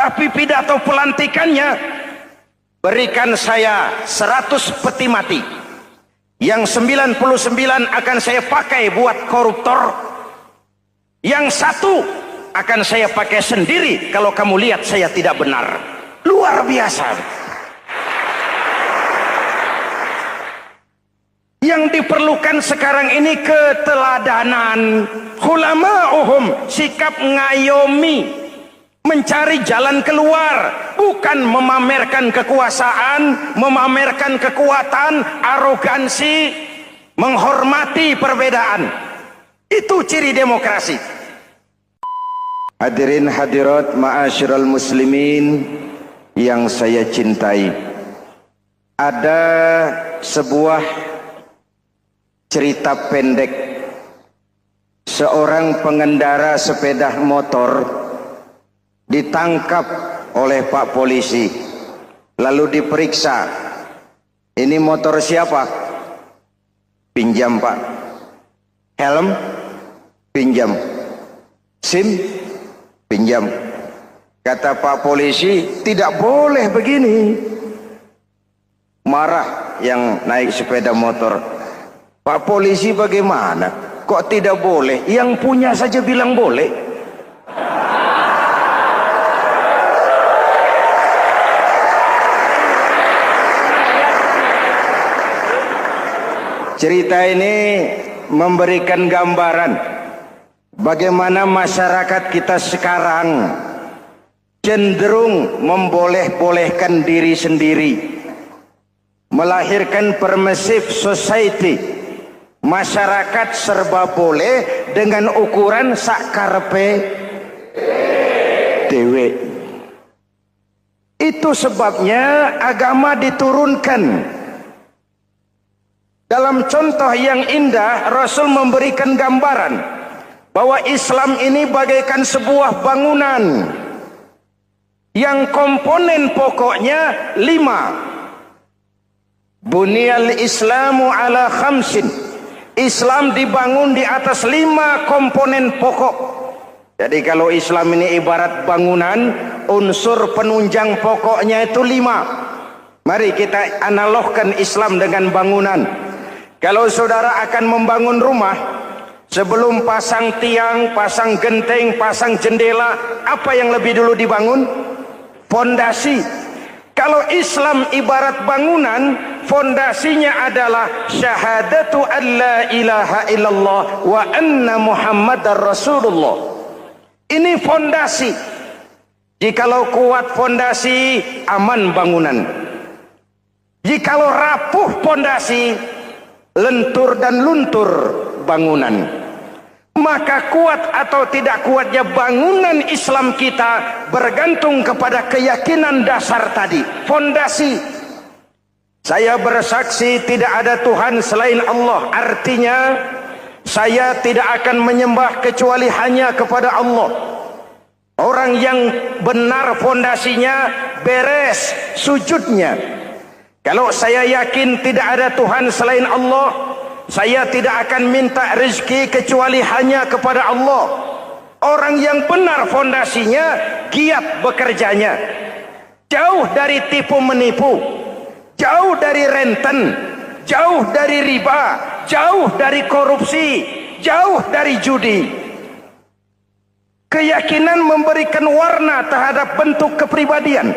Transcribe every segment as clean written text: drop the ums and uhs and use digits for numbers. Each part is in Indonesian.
Tapi pidato pelantikannya, berikan saya 100 peti mati. Yang 99 akan saya pakai buat koruptor. Yang 1 akan saya pakai sendiri kalau kamu lihat saya tidak benar. Luar biasa. Yang diperlukan sekarang ini keteladanan. Hulama'uhum, sikap ngayomi, mencari jalan keluar, bukan memamerkan kekuasaan, memamerkan kekuatan, arogansi, menghormati perbedaan. Itu ciri demokrasi. Hadirin hadirat ma'asyiral muslimin yang saya cintai, ada sebuah cerita pendek. Seorang pengendara sepeda motor ditangkap oleh Pak polisi, lalu diperiksa. Ini motor siapa? Pinjam Pak. Helm? Pinjam. SIM? Pinjam. Kata Pak polisi, tidak boleh begini. Marah yang naik sepeda motor. Pak polisi bagaimana? Kok tidak boleh? Yang punya saja bilang boleh. Cerita ini memberikan gambaran bagaimana masyarakat kita sekarang cenderung memboleh-bolehkan diri sendiri, melahirkan permissive society. Masyarakat serba boleh dengan ukuran sakarepe dewe. Itu sebabnya agama diturunkan. Dalam contoh yang indah, Rasul memberikan gambaran bahwa Islam ini bagaikan sebuah bangunan yang komponen pokoknya 5. Bunyal Islamu ala khamsin. Islam dibangun di atas 5 komponen pokok. Jadi kalau Islam ini ibarat bangunan, unsur penunjang pokoknya itu 5. Mari kita analogkan Islam dengan bangunan. Kalau saudara akan membangun rumah, sebelum pasang tiang, pasang genteng, pasang jendela, apa yang lebih dulu dibangun? Fondasi. Kalau Islam ibarat bangunan, fondasinya adalah syahadatu an la ilaha illallah wa anna muhammadar rasulullah. Ini fondasi. Jikalau kuat fondasi, aman bangunan. Jikalau rapuh fondasi, lentur dan luntur bangunan. Maka kuat atau tidak kuatnya bangunan Islam kita bergantung kepada keyakinan dasar tadi, fondasi. Saya bersaksi tidak ada Tuhan selain Allah, artinya saya tidak akan menyembah kecuali hanya kepada Allah. Orang yang benar fondasinya, beres sujudnya. Kalau saya yakin tidak ada Tuhan selain Allah, saya tidak akan minta rezeki kecuali hanya kepada Allah. Orang yang benar fondasinya, giat bekerjanya, jauh dari tipu menipu, jauh dari renten, jauh dari riba, jauh dari korupsi, jauh dari judi. Keyakinan memberikan warna terhadap bentuk kepribadian.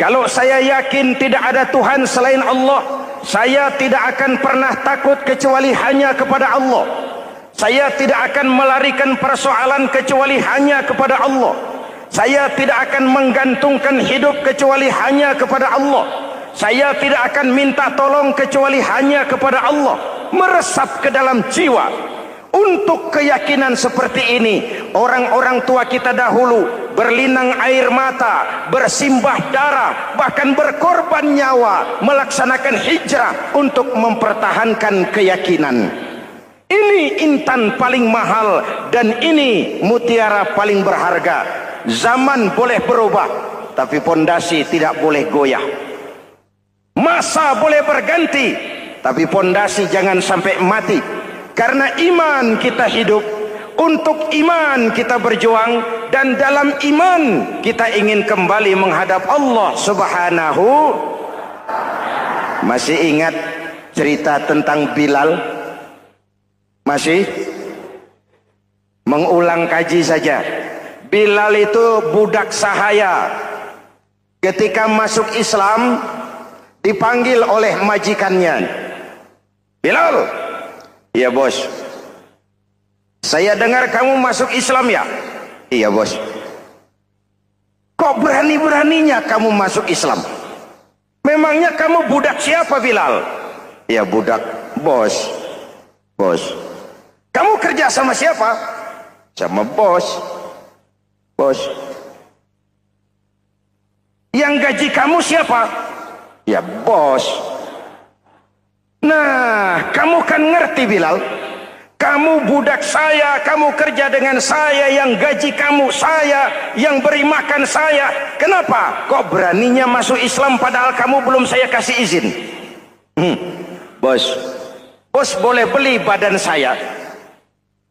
Kalau saya yakin tidak ada Tuhan selain Allah, saya tidak akan pernah takut kecuali hanya kepada Allah. Saya tidak akan melarikan persoalan kecuali hanya kepada Allah. Saya tidak akan menggantungkan hidup kecuali hanya kepada Allah. Saya tidak akan minta tolong kecuali hanya kepada Allah. Meresap ke dalam jiwa. Untuk keyakinan seperti ini, orang-orang tua kita dahulu berlinang air mata, bersimbah darah, bahkan berkorban nyawa, melaksanakan hijrah untuk mempertahankan keyakinan. Ini intan paling mahal dan ini mutiara paling berharga. Zaman boleh berubah, tapi pondasi tidak boleh goyah. Masa boleh berganti, tapi pondasi jangan sampai mati. Karena iman kita hidup, untuk iman kita berjuang, dan dalam iman kita ingin kembali menghadap Allah Subhanahu. Masih ingat cerita tentang Bilal? Masih? Mengulang kaji saja. Bilal itu budak sahaya. Ketika masuk Islam dipanggil oleh majikannya. Bilal, iya bos. Saya dengar kamu masuk Islam ya? Iya bos. Kok berani-beraninya kamu masuk Islam? Memangnya kamu budak siapa Bilal? Ya budak bos. Bos. Kamu kerja sama siapa? Sama bos. Bos. Yang gaji kamu siapa? Ya bos. Nah, kamu kan ngerti Bilal. Kamu budak saya, kamu kerja dengan saya, yang gaji kamu saya, yang beri makan saya. Kenapa? Kok beraninya masuk Islam padahal kamu belum saya kasih izin? Bos, bos boleh beli badan saya,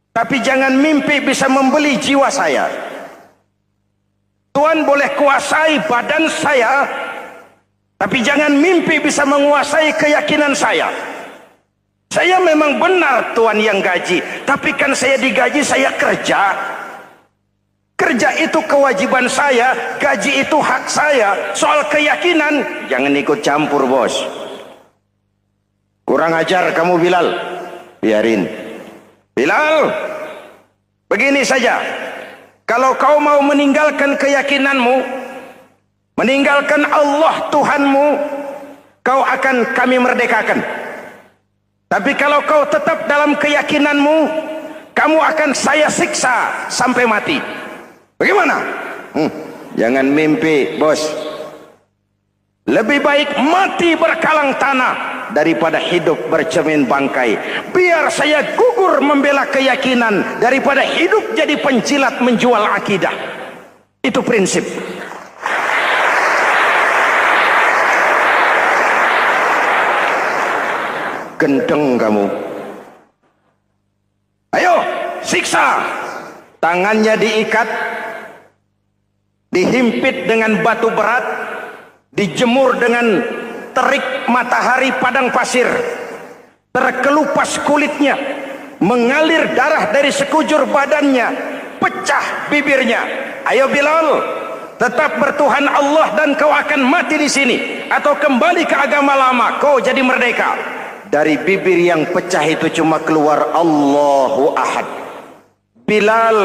tapi jangan mimpi bisa membeli jiwa saya. Tuhan boleh kuasai badan saya, tapi jangan mimpi bisa menguasai keyakinan saya. Saya memang benar Tuhan yang gaji, tapi kan saya digaji, saya kerja. Kerja itu kewajiban saya, gaji itu hak saya. Soal keyakinan, jangan ikut campur bos. Kurang ajar kamu Bilal. Biarin. Bilal, begini saja. Kalau kau mau meninggalkan keyakinanmu, meninggalkan Allah Tuhanmu, kau akan kami merdekakan. Tapi kalau kau tetap dalam keyakinanmu, kamu akan saya siksa sampai mati. Bagaimana? Jangan mimpi, bos. Lebih baik mati berkalang tanah daripada hidup bercermin bangkai. Biar saya gugur membela keyakinan daripada hidup jadi penjilat menjual akidah. Itu prinsip. Gendeng kamu. Ayo, siksa. Tangannya diikat, dihimpit dengan batu berat, dijemur dengan terik matahari padang pasir, terkelupas kulitnya, mengalir darah dari sekujur badannya, pecah bibirnya. Ayo Bilal, tetap bertuhan Allah dan kau akan mati di sini, atau kembali ke agama lama, kau jadi merdeka. Dari bibir yang pecah itu cuma keluar Allahu Ahad. Bilal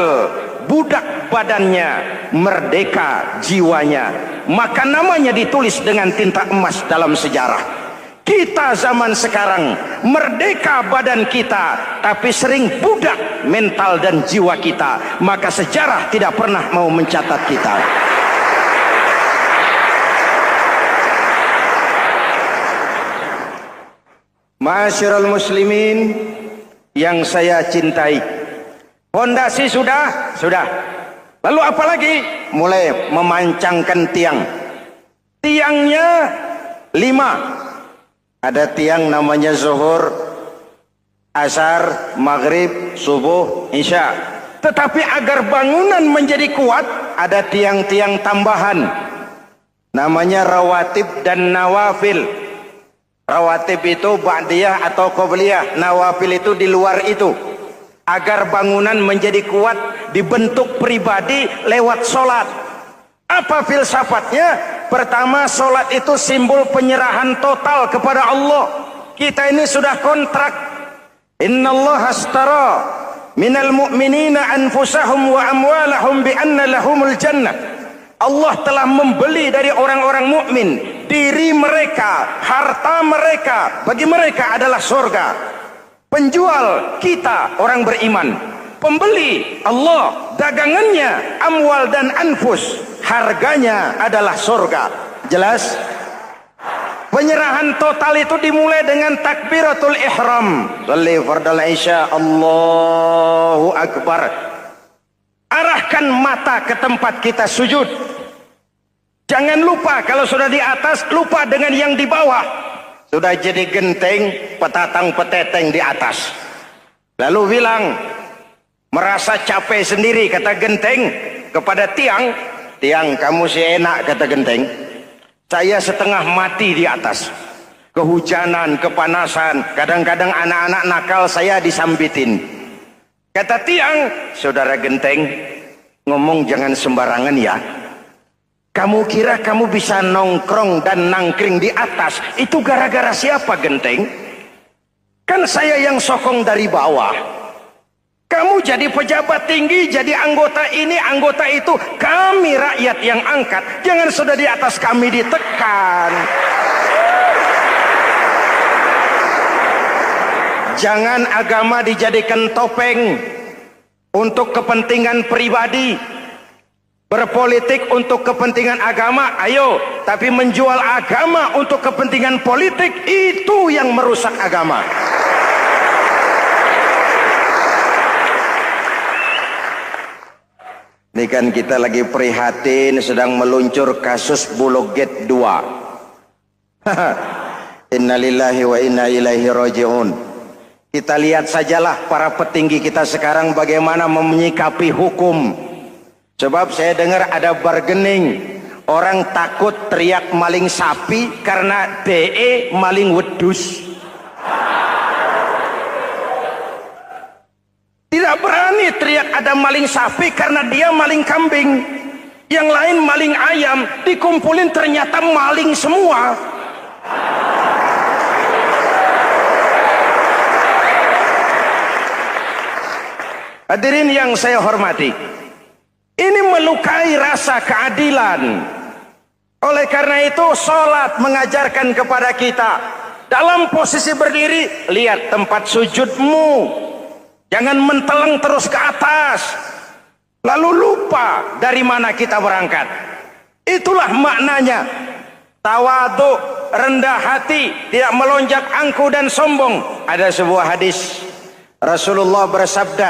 budak badannya, merdeka jiwanya, maka namanya ditulis dengan tinta emas dalam sejarah. Kita zaman sekarang merdeka badan kita, tapi sering budak mental dan jiwa kita, maka sejarah tidak pernah mau mencatat kita. Masyarul muslimin yang saya cintai, fondasi sudah. Lalu apa lagi? Mulai memancangkan tiang. Tiangnya 5. Ada tiang namanya zuhur, asar, maghrib, subuh, isya. Tetapi agar bangunan menjadi kuat, ada tiang-tiang tambahan. Namanya rawatib dan nawafil. Rawatib itu ba'diyah atau qobliyah, nawafil itu di luar itu. Agar bangunan menjadi kuat, dibentuk pribadi lewat solat. Apa filsafatnya? Pertama, solat itu simbol penyerahan total kepada Allah. Kita ini sudah kontrak. Innallaha astara minal mu'minina anfusahum wa amwalahum bi anna lahumul jannah. Allah telah membeli dari orang-orang mukmin diri mereka, harta mereka, bagi mereka adalah surga. Penjual kita orang beriman, pembeli Allah, dagangannya amwal dan anfus, harganya adalah surga. Jelas? Penyerahan total itu dimulai dengan takbiratul ihram. Shalli fardal isya, Allahu akbar. Arahkan mata ke tempat kita sujud. Jangan lupa kalau sudah di atas, lupa dengan yang di bawah. Sudah jadi genteng, petatang peteteng di atas. Lalu bilang, merasa capek sendiri, kata genteng, kepada tiang, tiang kamu si enak, kata genteng, saya setengah mati di atas, kehujanan, kepanasan, kadang-kadang anak-anak nakal saya disambitin. Kata tiang, saudara genteng, ngomong jangan sembarangan ya. Kamu kira kamu bisa nongkrong dan nangkring di atas, itu gara-gara siapa genteng? Kan saya yang sokong dari bawah. Kamu jadi pejabat tinggi, jadi anggota ini, anggota itu. Kami rakyat yang angkat, jangan sudah di atas kami ditekan. Jangan agama dijadikan topeng untuk kepentingan pribadi. Berpolitik untuk kepentingan agama, ayo. Tapi menjual agama untuk kepentingan politik, itu yang merusak agama. Ini kan kita lagi prihatin sedang meluncur kasus Bulog Gate 2. Innalillahi wa inna ilaihi raji'un. Kita lihat sajalah para petinggi kita sekarang bagaimana menyikapi hukum. Sebab saya dengar ada bargaining, orang takut teriak maling sapi karena DE maling wedus. Tidak berani teriak ada maling sapi karena dia maling kambing. Yang lain maling ayam, dikumpulin ternyata maling semua. Hadirin yang saya hormati, ini melukai rasa keadilan. Oleh karena itu sholat mengajarkan kepada kita, dalam posisi berdiri, lihat tempat sujudmu. Jangan menteleng terus ke atas, lalu lupa dari mana kita berangkat. Itulah maknanya tawadhu, rendah hati, tidak melonjak angku dan sombong. Ada sebuah hadis Rasulullah bersabda,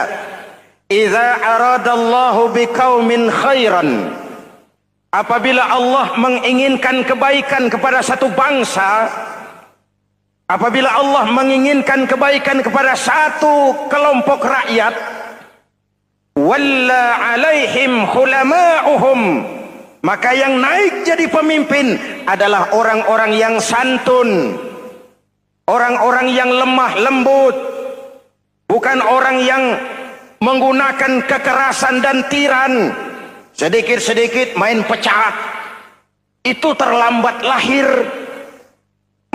"Idza aradallahu biqaumin khairan." Apabila Allah menginginkan kebaikan kepada satu bangsa, apabila Allah menginginkan kebaikan kepada satu kelompok rakyat, walla alaihim hulama'uhum, maka yang naik jadi pemimpin adalah orang-orang yang santun, orang-orang yang lemah lembut, bukan orang yang menggunakan kekerasan dan tiran, sedikit-sedikit main pecat. Itu terlambat lahir.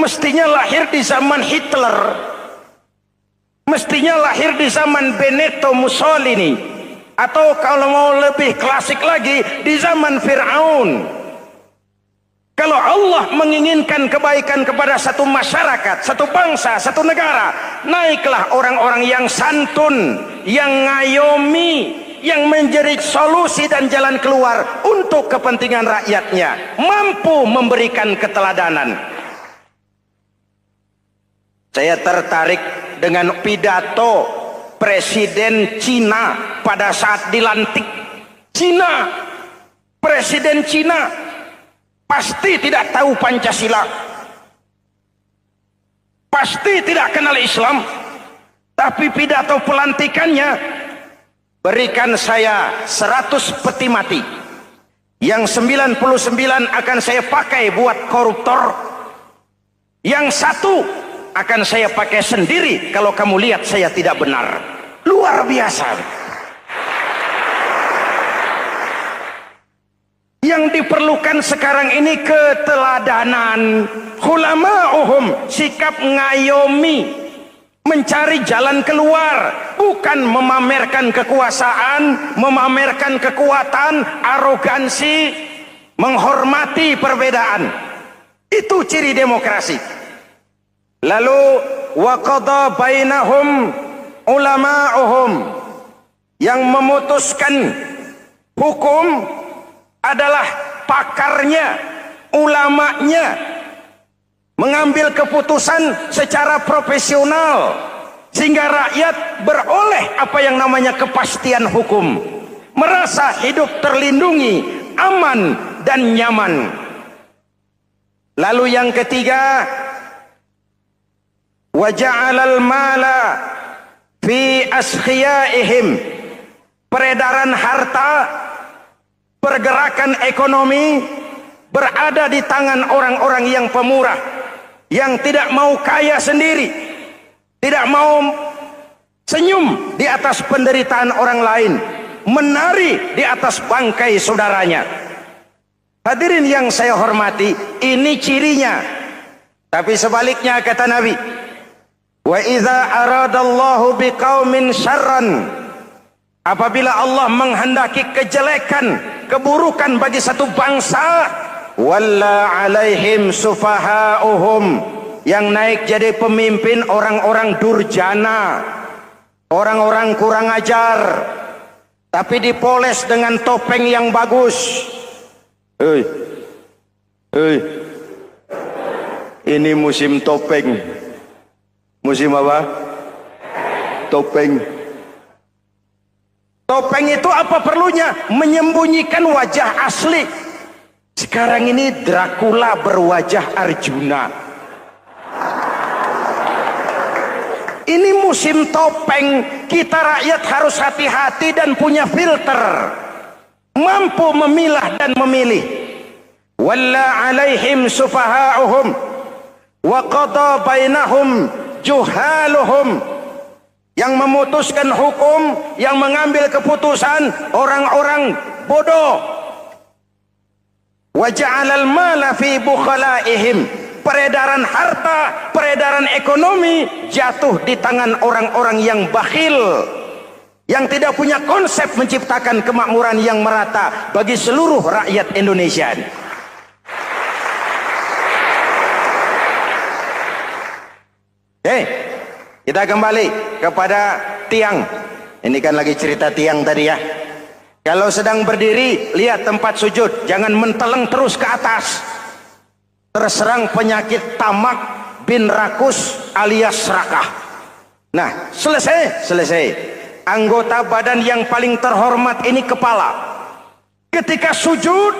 Mestinya lahir di zaman Hitler, mestinya lahir di zaman Benito Mussolini, atau kalau mau lebih klasik lagi di zaman Fir'aun. Kalau Allah menginginkan kebaikan kepada satu masyarakat, satu bangsa, satu negara, naiklah orang-orang yang santun, yang ngayomi, yang menjadi solusi dan jalan keluar untuk kepentingan rakyatnya, mampu memberikan keteladanan. Saya tertarik dengan pidato Presiden Cina pada saat dilantik. Cina, Presiden Cina pasti tidak tahu Pancasila, pasti tidak kenal Islam, tapi pidato pelantikannya, berikan saya 100 peti mati, yang 99 akan saya pakai buat koruptor, yang satu akan saya pakai sendiri kalau kamu lihat saya tidak benar. Luar biasa. Yang diperlukan sekarang ini keteladanan, hulama'uhum, sikap ngayomi, mencari jalan keluar, bukan memamerkan kekuasaan, memamerkan kekuatan, arogansi, menghormati perbedaan. Itu ciri demokrasi. Lalu waqadha bainahum ulama'uhum, yang memutuskan hukum adalah pakarnya, ulamanya, mengambil keputusan secara profesional sehingga rakyat beroleh apa yang namanya kepastian hukum, merasa hidup terlindungi, aman dan nyaman. Lalu yang ketiga, wa ja'alal mala fi askhiyaihim, peredaran harta pergerakan ekonomi berada di tangan orang-orang yang pemurah, yang tidak mau kaya sendiri, tidak mau senyum di atas penderitaan orang lain, menari di atas bangkai saudaranya. Hadirin yang saya hormati, ini cirinya. Tapi sebaliknya kata Nabi, wa idza aradallahu biqaumin syarran, apabila Allah menghendaki kejelekan, keburukan bagi satu bangsa, walla alaihim sufahauhum, yang naik jadi pemimpin orang-orang durjana, orang-orang kurang ajar, tapi dipoles dengan topeng yang bagus. Hei, hei, ini musim topeng. Musim apa? Topeng. Topeng itu apa perlunya? Menyembunyikan wajah asli. Sekarang ini Dracula berwajah Arjuna. Ini musim topeng. Kita rakyat harus hati-hati dan punya filter, mampu memilah dan memilih. Walla alaihim sufahauhum wa qada bainahum juhaluhum, yang memutuskan hukum, yang mengambil keputusan orang-orang bodoh. Wa ja'alal mala fi bukhalaihim, peredaran harta, peredaran ekonomi jatuh di tangan orang-orang yang bakhil, yang tidak punya konsep menciptakan kemakmuran yang merata bagi seluruh rakyat Indonesia. Kita kembali kepada tiang. Ini kan lagi cerita tiang tadi ya. Kalau sedang berdiri, lihat tempat sujud, jangan menteleng terus ke atas. Terserang penyakit tamak bin rakus alias serakah. Nah, selesai. Anggota badan yang paling terhormat ini kepala. Ketika sujud,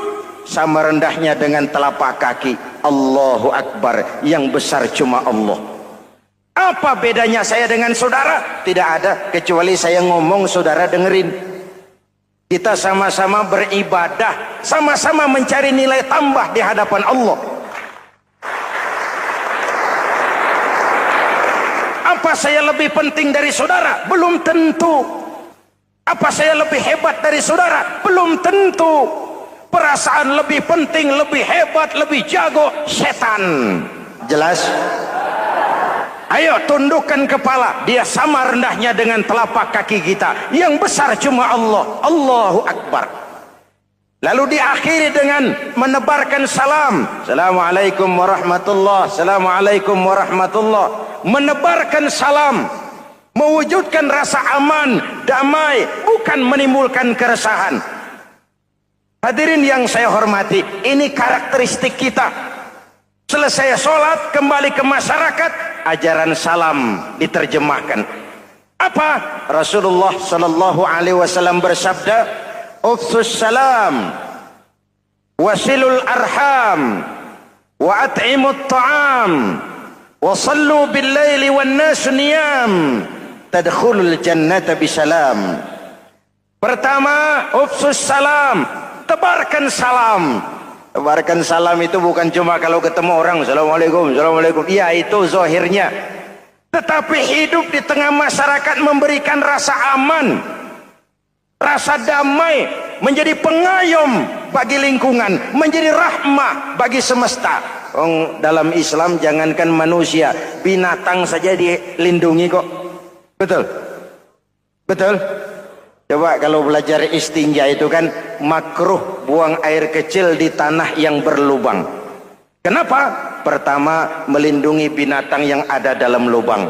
sama rendahnya dengan telapak kaki. Allahu Akbar, yang besar cuma Allah. Apa bedanya saya dengan saudara? Tidak ada, kecuali saya ngomong saudara dengerin. Kita sama-sama beribadah, sama-sama mencari nilai tambah di hadapan Allah. Apa saya lebih penting dari saudara? Belum tentu. Apa saya lebih hebat dari saudara? Belum tentu. Perasaan lebih penting, lebih hebat, lebih jago setan. Jelas? Ayo tundukkan kepala, dia sama rendahnya dengan telapak kaki kita. Yang besar cuma Allah. Allahu Akbar. Lalu diakhiri dengan menebarkan salam. Assalamualaikum warahmatullah. Assalamualaikum warahmatullah. Menebarkan salam, mewujudkan rasa aman, damai, bukan menimbulkan keresahan. Hadirin yang saya hormati, ini karakteristik kita. Selesai sholat, kembali ke masyarakat, ajaran salam diterjemahkan. Apa? Rasulullah sallallahu alaihi wasallam bersabda, "Ufsus salam, wasilul arham, wa at'imut ta'am, wa sallu bil laili wan nas niyam, tadkhulul jannata bisalam." Pertama, ufsus salam, tebarkan salam. Tebarkan salam itu bukan cuma kalau ketemu orang, Assalamualaikum, Assalamualaikum. Iya, itu zahirnya. Tetapi hidup di tengah masyarakat memberikan rasa aman, rasa damai, menjadi pengayom bagi lingkungan, menjadi rahmah bagi semesta. Dalam Islam jangankan manusia, binatang saja dilindungi kok. Betul? Betul? Coba kalau belajar istinja itu kan makruh buang air kecil di tanah yang berlubang. Kenapa? Pertama, melindungi binatang yang ada dalam lubang.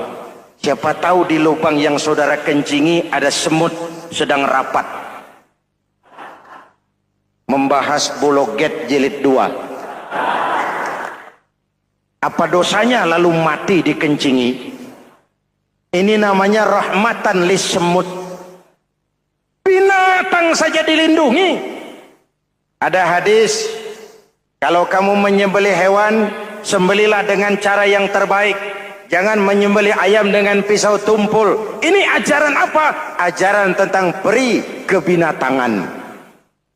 Siapa tahu di lubang yang saudara kencingi ada semut sedang rapat. Membahas Bologet jilid 2. Apa dosanya lalu mati dikencingi? Ini namanya rahmatan lis semut. Binatang saja dilindungi. Ada hadis, kalau kamu menyembelih hewan, sembelilah dengan cara yang terbaik. Jangan menyembelih ayam dengan pisau tumpul. Ini ajaran apa? Ajaran tentang peri kebinatangan.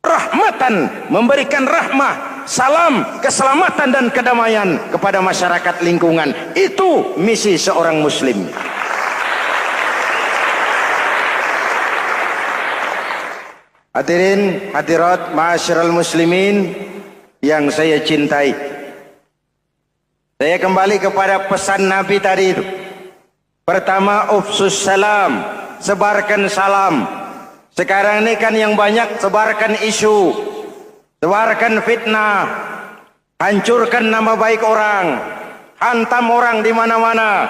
rahmatan, memberikan rahmah, salam, keselamatan dan kedamaian kepada masyarakat lingkungan. Itu misi seorang muslim. Hadirin hadirat ma'asyiral muslimin yang saya cintai, saya kembali kepada pesan Nabi tadi itu. Pertama, ufsus salam, sebarkan salam. Sekarang ini kan yang banyak sebarkan isu, sebarkan fitnah, hancurkan nama baik orang, hantam orang di mana-mana.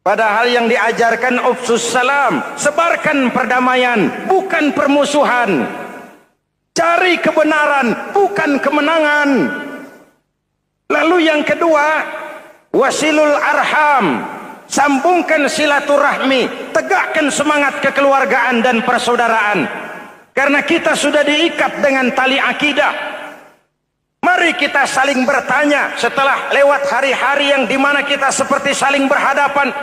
Padahal yang diajarkan ufsus salam, sebarkan perdamaian, bukan permusuhan. Cari kebenaran, bukan kemenangan. Lalu yang kedua, wasilul arham, sambungkan silaturahmi, tegakkan semangat kekeluargaan dan persaudaraan. Karena kita sudah diikat dengan tali akidah. Mari kita saling bertanya setelah lewat hari-hari yang dimana kita seperti saling berhadapan,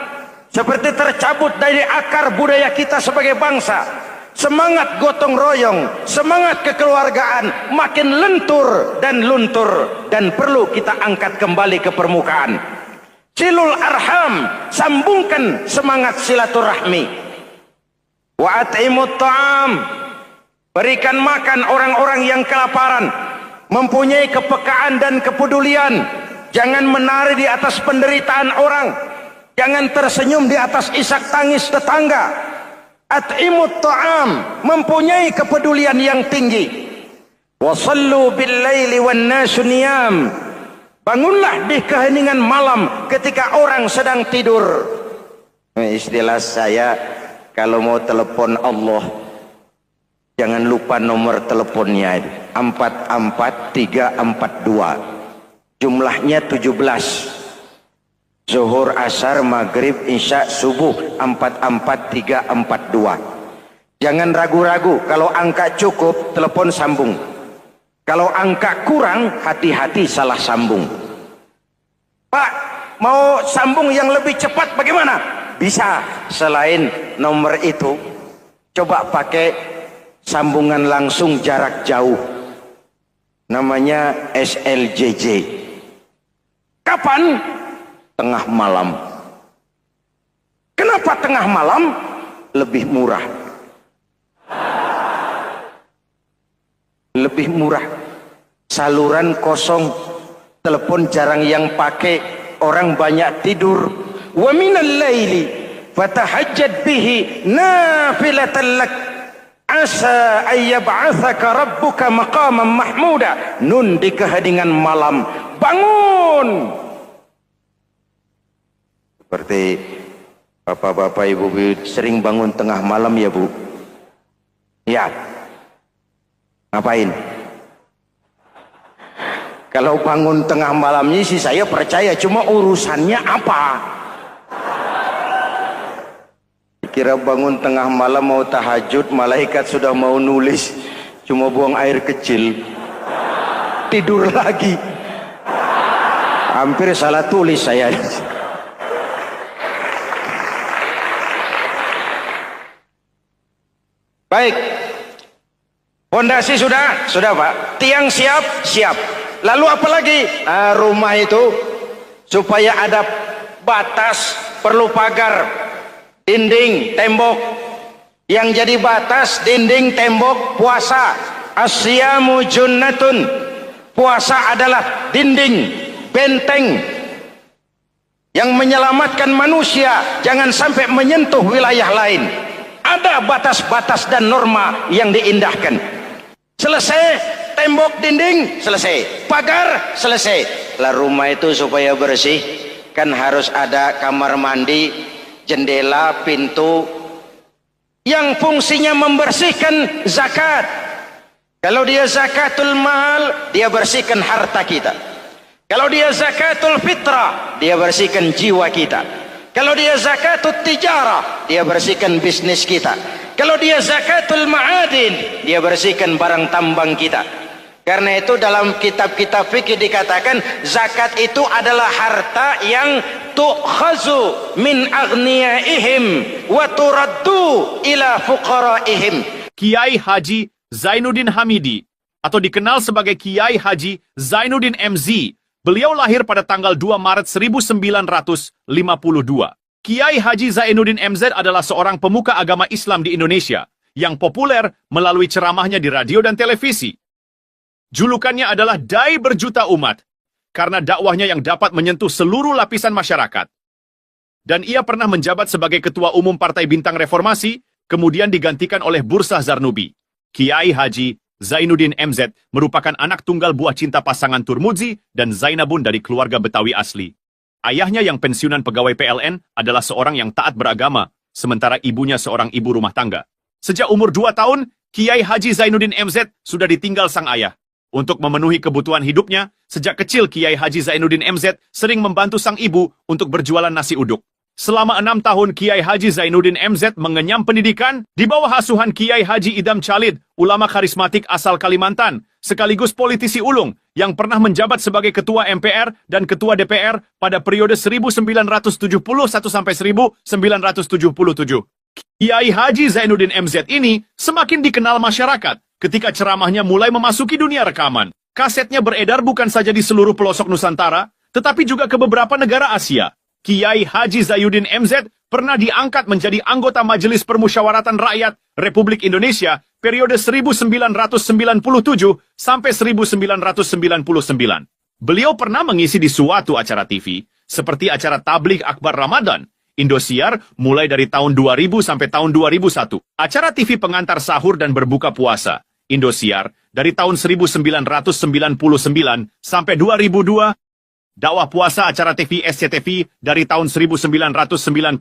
seperti tercabut dari akar budaya kita sebagai bangsa. Semangat gotong royong, semangat kekeluargaan makin lentur dan luntur, dan perlu kita angkat kembali ke permukaan. Silul arham, sambungkan semangat silaturahmi. Wa at'imut ta'am, berikan makan orang-orang yang kelaparan. Mempunyai kepekaan dan kepedulian. Jangan menari di atas penderitaan orang, jangan tersenyum di atas isak tangis tetangga. At'imut ta'am, mempunyai kepedulian yang tinggi. Wa sallu bil laili wan nasu niyam, bangunlah di keheningan malam ketika orang sedang tidur. Istilah saya, kalau mau telepon Allah, jangan lupa nomor teleponnya, 44342. Jumlahnya 17. Zuhur, asar, maghrib, isya, subuh, 44342. Jangan ragu-ragu, kalau angka cukup telepon sambung. Kalau angka kurang, hati-hati salah sambung. Pak, mau sambung yang lebih cepat bagaimana? Bisa, selain nomor itu, coba pakai sambungan langsung jarak jauh. Namanya SLJJ. Kapan? Tengah malam. Kenapa tengah malam? Lebih murah. Lebih murah. Saluran kosong, telepon jarang yang pakai, orang banyak tidur. Wa minal laili fatahajjad bihi nafilatan lak asa ayyab'atsaka rabbuka maqaman mahmuda. Nun di keheningan malam, bangun. Seperti bapak-bapak, ibu-ibu sering bangun tengah malam ya Bu? Ya. Ngapain? Kalau bangun tengah malamnya sih saya percaya, cuma urusannya apa? Kira bangun tengah malam mau tahajud, malaikat sudah mau nulis, cuma buang air kecil, tidur lagi. Hampir salah tulis saya. Baik, fondasi sudah Pak, tiang siap, lalu apa lagi? Nah, rumah itu supaya ada batas, perlu pagar, dinding, tembok. Yang jadi batas, dinding, tembok, puasa. Asyamu junnatun, puasa adalah dinding, benteng yang menyelamatkan manusia jangan sampai menyentuh wilayah lain. Ada batas-batas dan norma yang diindahkan. Selesai, tembok, dinding, selesai. Pagar, selesai. Lah rumah itu supaya bersih, kan harus ada kamar mandi, jendela, pintu, yang fungsinya membersihkan zakat. Kalau dia zakatul mal, dia bersihkan harta kita. Kalau dia zakatul fitrah, dia bersihkan jiwa kita. Kalau dia zakatul tijarah, dia bersihkan bisnis kita. Kalau dia zakatul ma'adin, dia bersihkan barang tambang kita. Karena itu dalam kitab-kitab fikih dikatakan zakat itu adalah harta yang tu'khazu min aghniyaihim wa turaddu ila fuqaraihim. Kiai Haji Zainuddin Hamidi, atau dikenal sebagai Kiai Haji Zainuddin MZ. Beliau lahir pada tanggal 2 Maret 1952. Kiai Haji Zainuddin MZ adalah seorang pemuka agama Islam di Indonesia yang populer melalui ceramahnya di radio dan televisi. Julukannya adalah Dai Berjuta Umat, karena dakwahnya yang dapat menyentuh seluruh lapisan masyarakat. Dan ia pernah menjabat sebagai Ketua Umum Partai Bintang Reformasi, kemudian digantikan oleh Bursah Zarnubi. Kiai Haji Zainuddin MZ merupakan anak tunggal buah cinta pasangan Turmuzi dan Zainabun dari keluarga Betawi asli. Ayahnya yang pensiunan pegawai PLN adalah seorang yang taat beragama, sementara ibunya seorang ibu rumah tangga. Sejak umur 2 tahun, Kiai Haji Zainuddin MZ sudah ditinggal sang ayah. Untuk memenuhi kebutuhan hidupnya, sejak kecil Kiai Haji Zainuddin MZ sering membantu sang ibu untuk berjualan nasi uduk. Selama 6 tahun Kiai Haji Zainuddin MZ mengenyam pendidikan di bawah asuhan Kiai Haji Idham Chalid, ulama karismatik asal Kalimantan, sekaligus politisi ulung yang pernah menjabat sebagai Ketua MPR dan Ketua DPR pada periode 1971 sampai 1977. Kiai Haji Zainuddin MZ ini semakin dikenal masyarakat ketika ceramahnya mulai memasuki dunia rekaman. Kasetnya beredar bukan saja di seluruh pelosok Nusantara, tetapi juga ke beberapa negara Asia. Kiai Haji Zainuddin MZ pernah diangkat menjadi anggota Majelis Permusyawaratan Rakyat Republik Indonesia periode 1997 sampai 1999. Beliau pernah mengisi di suatu acara TV, seperti acara Tabligh Akbar Ramadan, Indosiar mulai dari tahun 2000 sampai tahun 2001. Acara TV pengantar sahur dan berbuka puasa, Indosiar, dari tahun 1999 sampai 2002. Dakwah puasa acara TV SCTV dari tahun 1991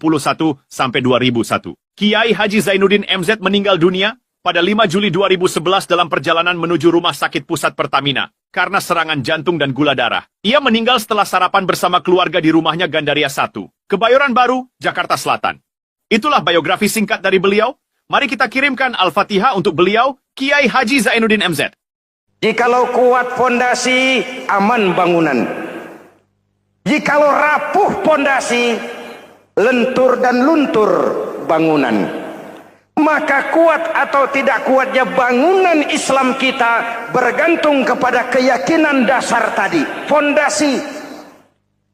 sampai 2001. Kiai Haji Zainuddin MZ meninggal dunia pada 5 Juli 2011 dalam perjalanan menuju Rumah Sakit Pusat Pertamina karena serangan jantung dan gula darah. Ia meninggal setelah sarapan bersama keluarga di rumahnya Gandaria 1, Kebayoran Baru, Jakarta Selatan. Itulah biografi singkat dari beliau. Mari kita kirimkan Al-Fatihah untuk beliau, Kiai Haji Zainuddin MZ. Jikalau kuat fondasi, aman bangunan. Jikalau rapuh pondasi, lentur dan luntur bangunan. Maka kuat atau tidak kuatnya bangunan Islam kita bergantung kepada keyakinan dasar tadi, fondasi.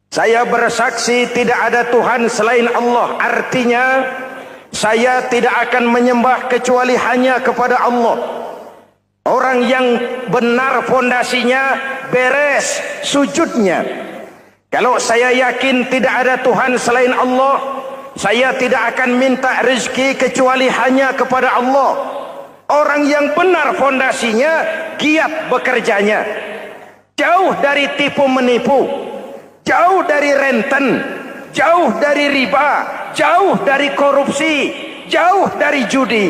Saya bersaksi tidak ada Tuhan selain Allah, artinya saya tidak akan menyembah kecuali hanya kepada Allah. Orang yang benar fondasinya beres sujudnya. Kalau saya yakin tidak ada Tuhan selain Allah, saya tidak akan minta rezeki kecuali hanya kepada Allah. Orang yang benar fondasinya, giat bekerjanya. Jauh dari tipu menipu, jauh dari renten, jauh dari riba, jauh dari korupsi, jauh dari judi.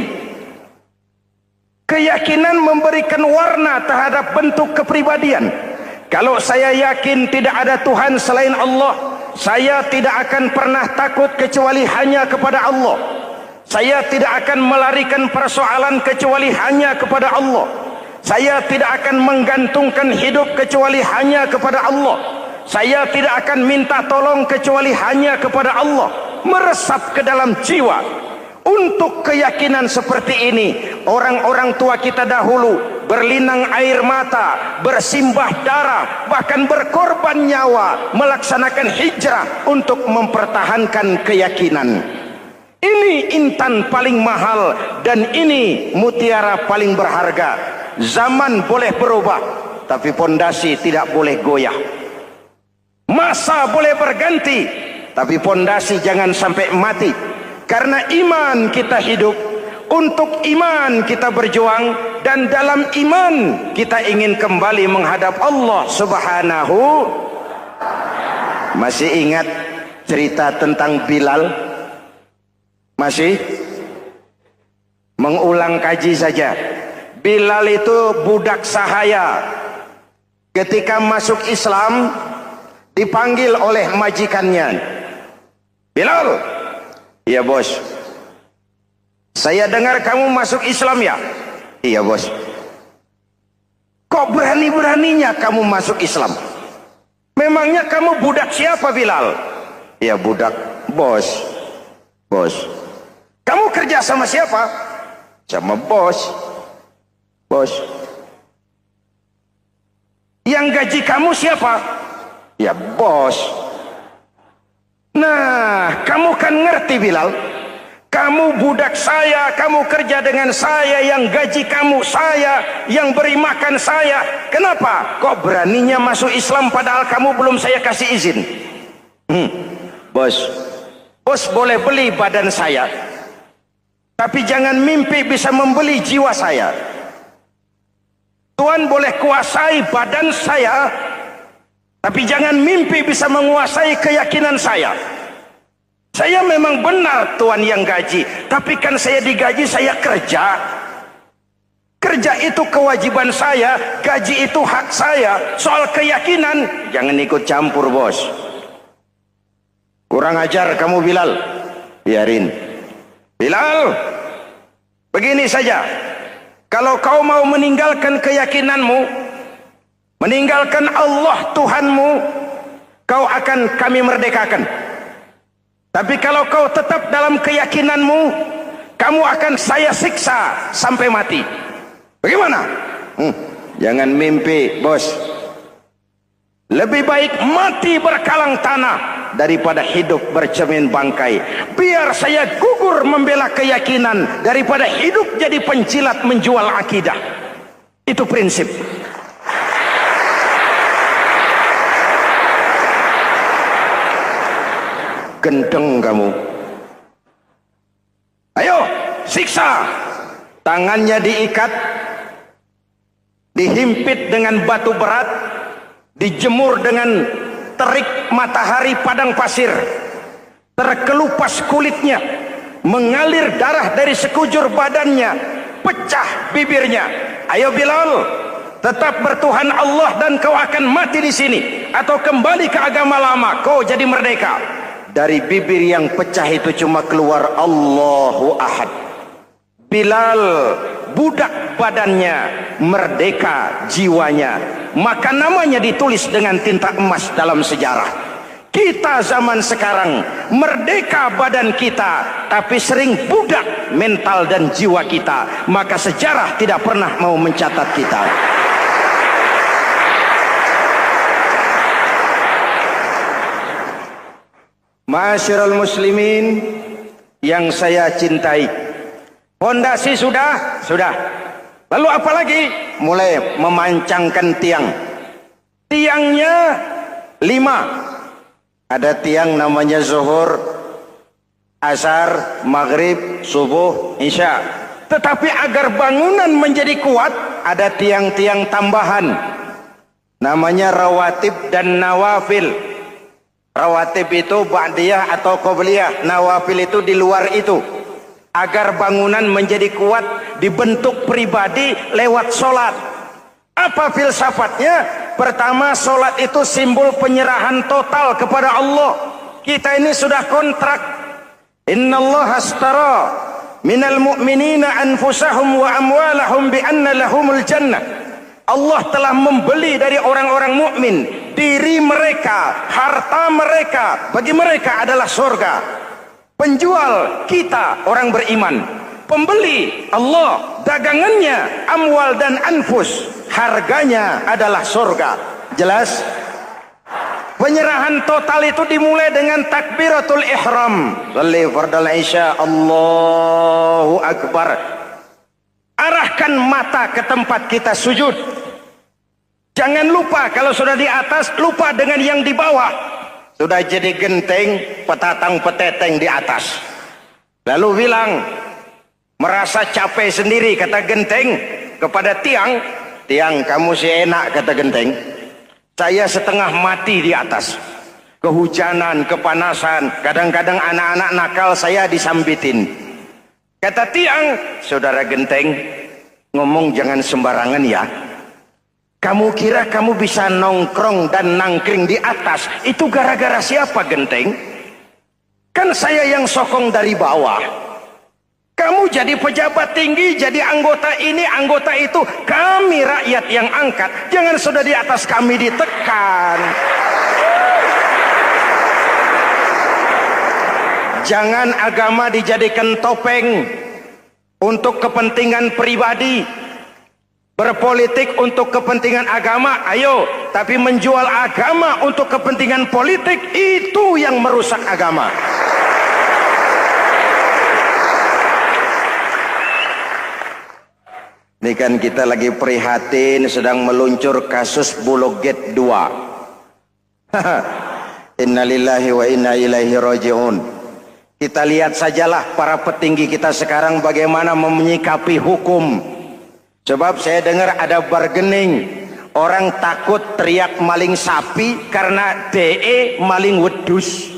Keyakinan memberikan warna terhadap bentuk kepribadian. Kalau saya yakin tidak ada Tuhan selain Allah, saya tidak akan pernah takut kecuali hanya kepada Allah. Saya tidak akan melarikan persoalan kecuali hanya kepada Allah. Saya tidak akan menggantungkan hidup kecuali hanya kepada Allah. Saya tidak akan minta tolong kecuali hanya kepada Allah. Meresap ke dalam jiwa. Untuk keyakinan seperti ini, orang-orang tua kita dahulu berlinang air mata, bersimbah darah, bahkan berkorban nyawa, melaksanakan hijrah untuk mempertahankan keyakinan. Ini intan paling mahal dan ini mutiara paling berharga. Zaman boleh berubah, tapi pondasi tidak boleh goyah. Masa boleh berganti, tapi pondasi jangan sampai mati. Karena iman kita hidup, untuk iman kita berjuang, dan dalam iman kita ingin kembali menghadap Allah Subhanahu. Masih ingat cerita tentang Bilal? Masih? Mengulang kaji saja. Bilal itu budak sahaya. Ketika masuk Islam, dipanggil oleh majikannya. Bilal, iya bos. Saya dengar kamu masuk Islam ya? Iya bos. Kok berani-beraninya kamu masuk Islam? Memangnya kamu budak siapa Bilal? Iya budak bos. Bos. Kamu kerja sama siapa? Sama bos. Bos. Yang gaji kamu siapa? Ya bos. Nah, kamu kan ngerti Bilal. Kamu budak saya, kamu kerja dengan saya, yang gaji kamu saya, yang beri makan saya. Kenapa? Kok beraninya masuk Islam padahal kamu belum saya kasih izin? Bos, bos boleh beli badan saya, tapi jangan mimpi bisa membeli jiwa saya. Tuhan boleh kuasai badan saya, tapi jangan mimpi bisa menguasai keyakinan saya. Saya memang benar Tuhan yang gaji, tapi kan saya digaji, saya kerja. Kerja itu kewajiban saya, gaji itu hak saya. Soal keyakinan, jangan ikut campur bos. Kurang ajar kamu Bilal. Biarin. Bilal, begini saja. Kalau kau mau meninggalkan keyakinanmu, meninggalkan Allah Tuhanmu, kau akan kami merdekakan. Tapi kalau kau tetap dalam keyakinanmu, kamu akan saya siksa sampai mati. Bagaimana? Jangan mimpi, bos. Lebih baik mati berkalang tanah daripada hidup bercermin bangkai. Biar saya gugur membela keyakinan daripada hidup jadi pencilat menjual akidah. Itu prinsip. Gendeng kamu. Ayo, siksa. Tangannya diikat, dihimpit dengan batu berat, dijemur dengan terik matahari padang pasir, terkelupas kulitnya, mengalir darah dari sekujur badannya, pecah bibirnya. Ayo Bilal, tetap bertuhan Allah dan kau akan mati di sini, atau kembali ke agama lama, kau jadi merdeka. Dari bibir yang pecah itu cuma keluar Allahu Ahad. Bilal, budak badannya, merdeka jiwanya. Maka namanya ditulis dengan tinta emas dalam sejarah. Kita zaman sekarang, merdeka badan kita, tapi sering budak mental dan jiwa kita. Maka sejarah tidak pernah mau mencatat kita. Masyarul muslimin yang saya cintai, fondasi sudah. Lalu apa lagi? Mulai memancangkan tiang. Tiangnya 5. Ada tiang namanya zuhur, asar, maghrib, subuh, isya. Tetapi agar bangunan menjadi kuat, ada tiang-tiang tambahan. Namanya rawatib dan nawafil. Rawatib itu ba'diyah atau qobliyah, nawafil itu di luar itu. Agar bangunan menjadi kuat, dibentuk pribadi lewat solat. Apa filsafatnya? Pertama, solat itu simbol penyerahan total kepada Allah. Kita ini sudah kontrak. Innallaha astara minal mu'minina anfusahum wa amwalahum bi anna lahumul jannah. Allah telah membeli dari orang-orang mukmin diri mereka, harta mereka, bagi mereka adalah surga. Penjual kita orang beriman, pembeli Allah, dagangannya amwal dan anfus, harganya adalah surga. Jelas? Penyerahan total itu dimulai dengan takbiratul ihram. Shalli fardal isya, Allahu akbar. Arahkan mata ke tempat kita sujud. Jangan lupa kalau sudah di atas, lupa dengan yang di bawah. Sudah jadi genteng, petatang peteteng di atas. Lalu bilang, merasa capek sendiri, kata genteng kepada tiang. Tiang, kamu sih enak, kata genteng. Saya setengah mati di atas. Kehujanan, kepanasan, kadang-kadang anak-anak nakal saya disambitin. Kata tiang, saudara genteng, ngomong jangan sembarangan ya. Kamu kira kamu bisa nongkrong dan nangkring di atas, itu gara-gara siapa genteng? Kan saya yang sokong dari bawah. Kamu jadi pejabat tinggi, jadi anggota ini, anggota itu. Kami rakyat yang angkat, jangan sudah di atas kami ditekan. Jangan agama dijadikan topeng untuk kepentingan pribadi. Berpolitik untuk kepentingan agama, ayo. Tapi menjual agama untuk kepentingan politik, itu yang merusak agama. Ini kan kita lagi prihatin sedang meluncur kasus Bulog Gate 2. Innalillahi wa inna ilaihi raji'un. Kita lihat sajalah para petinggi kita sekarang bagaimana menyikapi hukum. Sebab saya dengar ada bargaining, orang takut teriak maling sapi karena DE maling wedus.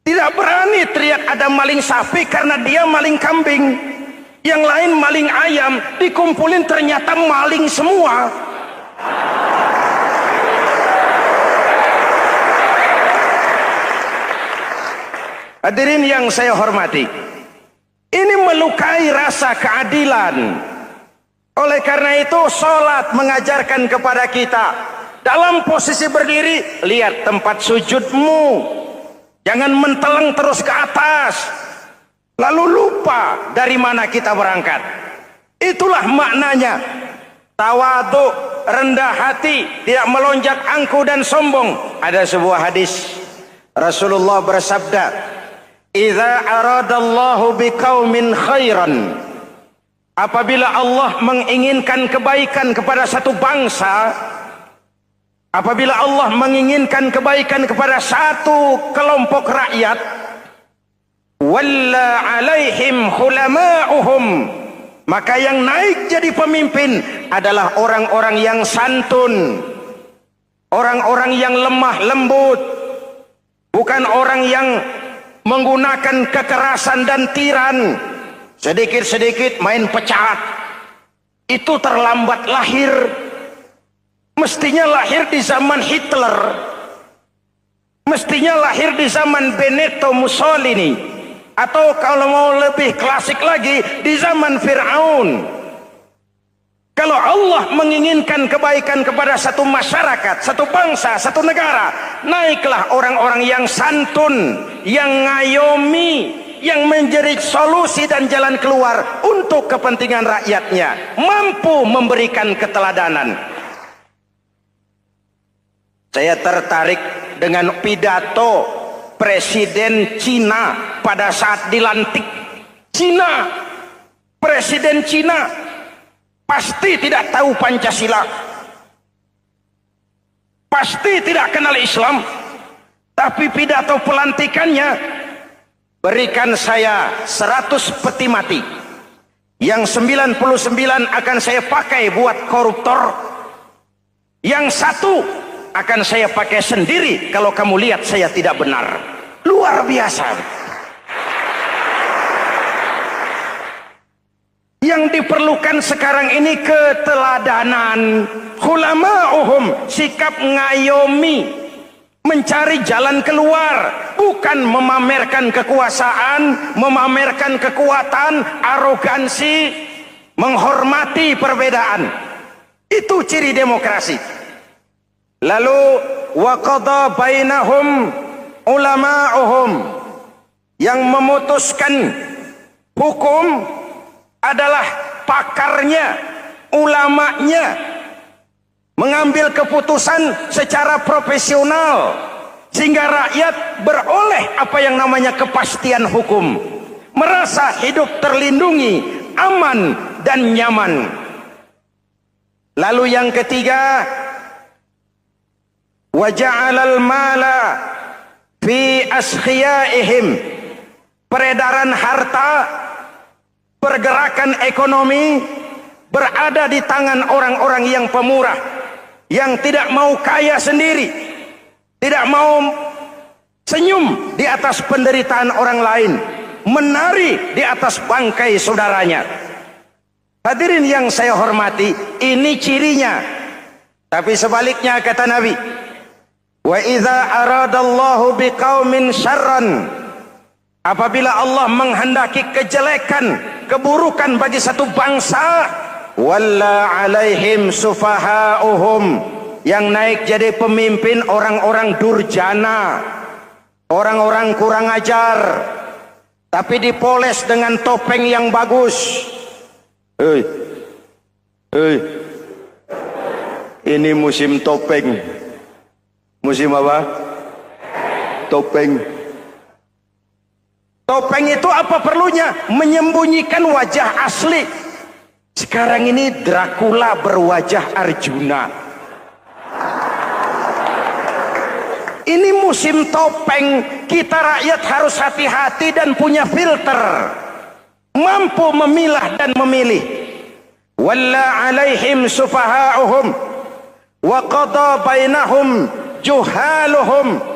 Tidak berani teriak ada maling sapi karena dia maling kambing. Yang lain maling ayam, dikumpulin ternyata maling semua. Hadirin yang saya hormati, ini melukai rasa keadilan. Oleh karena itu sholat mengajarkan kepada kita, dalam posisi berdiri, lihat tempat sujudmu. Jangan menteleng terus ke atas, lalu lupa dari mana kita berangkat. Itulah maknanya tawadhu, rendah hati, tidak melonjak angkuh dan sombong. Ada sebuah hadis Rasulullah bersabda, "Idza aradallahu biqaumin khairan." Apabila Allah menginginkan kebaikan kepada satu bangsa, apabila Allah menginginkan kebaikan kepada satu kelompok rakyat, walla alaihim hulama'uhum, maka yang naik jadi pemimpin adalah orang-orang yang santun, orang-orang yang lemah lembut, bukan orang yang menggunakan kekerasan dan tiran, sedikit-sedikit main pecat. Itu terlambat lahir. Mestinya lahir di zaman Hitler, mestinya lahir di zaman Benito Mussolini, atau kalau mau lebih klasik lagi di zaman Fir'aun. Kalau Allah menginginkan kebaikan kepada satu masyarakat, satu bangsa, satu negara, naiklah orang-orang yang santun, yang ngayomi, yang menjadi solusi dan jalan keluar untuk kepentingan rakyatnya, mampu memberikan keteladanan. Saya tertarik dengan pidato Presiden Cina pada saat dilantik. Cina, Presiden Cina pasti tidak tahu Pancasila, pasti tidak kenal Islam, tapi pidato pelantikannya, berikan saya 100 peti mati, yang 99 akan saya pakai buat koruptor, yang satu akan saya pakai sendiri kalau kamu lihat saya tidak benar. Luar biasa. Yang diperlukan sekarang ini keteladanan. Hulama'uhum, sikap ngayomi, mencari jalan keluar, bukan memamerkan kekuasaan, memamerkan kekuatan, arogansi, menghormati perbedaan. Itu ciri demokrasi. Lalu wa qada bainahum ulama'uhum, yang memutuskan hukum adalah pakarnya, ulamanya, mengambil keputusan secara profesional sehingga rakyat beroleh apa yang namanya kepastian hukum, merasa hidup terlindungi, aman dan nyaman. Lalu yang ketiga, wa ja'alal mala fi askhiyaihim, peredaran harta, pergerakan ekonomi berada di tangan orang-orang yang pemurah, yang tidak mau kaya sendiri, tidak mau senyum di atas penderitaan orang lain, menari di atas bangkai saudaranya. Hadirin yang saya hormati, ini cirinya. Tapi sebaliknya kata Nabi, wa idza aradallahu biqaumin syarran, apabila Allah menghendaki kejelekan, keburukan bagi satu bangsa, walla alaihim sufahauhum, yang naik jadi pemimpin orang-orang durjana, orang-orang kurang ajar, tapi dipoles dengan topeng yang bagus. Hei, hei, ini musim topeng. Musim apa? Topeng. Topeng itu apa perlunya? Menyembunyikan wajah asli. Sekarang ini Dracula berwajah Arjuna. Ini musim topeng, kita rakyat harus hati-hati dan punya filter, mampu memilah dan memilih. Walla alaihim sufaha'uhum wa qada bainahum juhaluhum.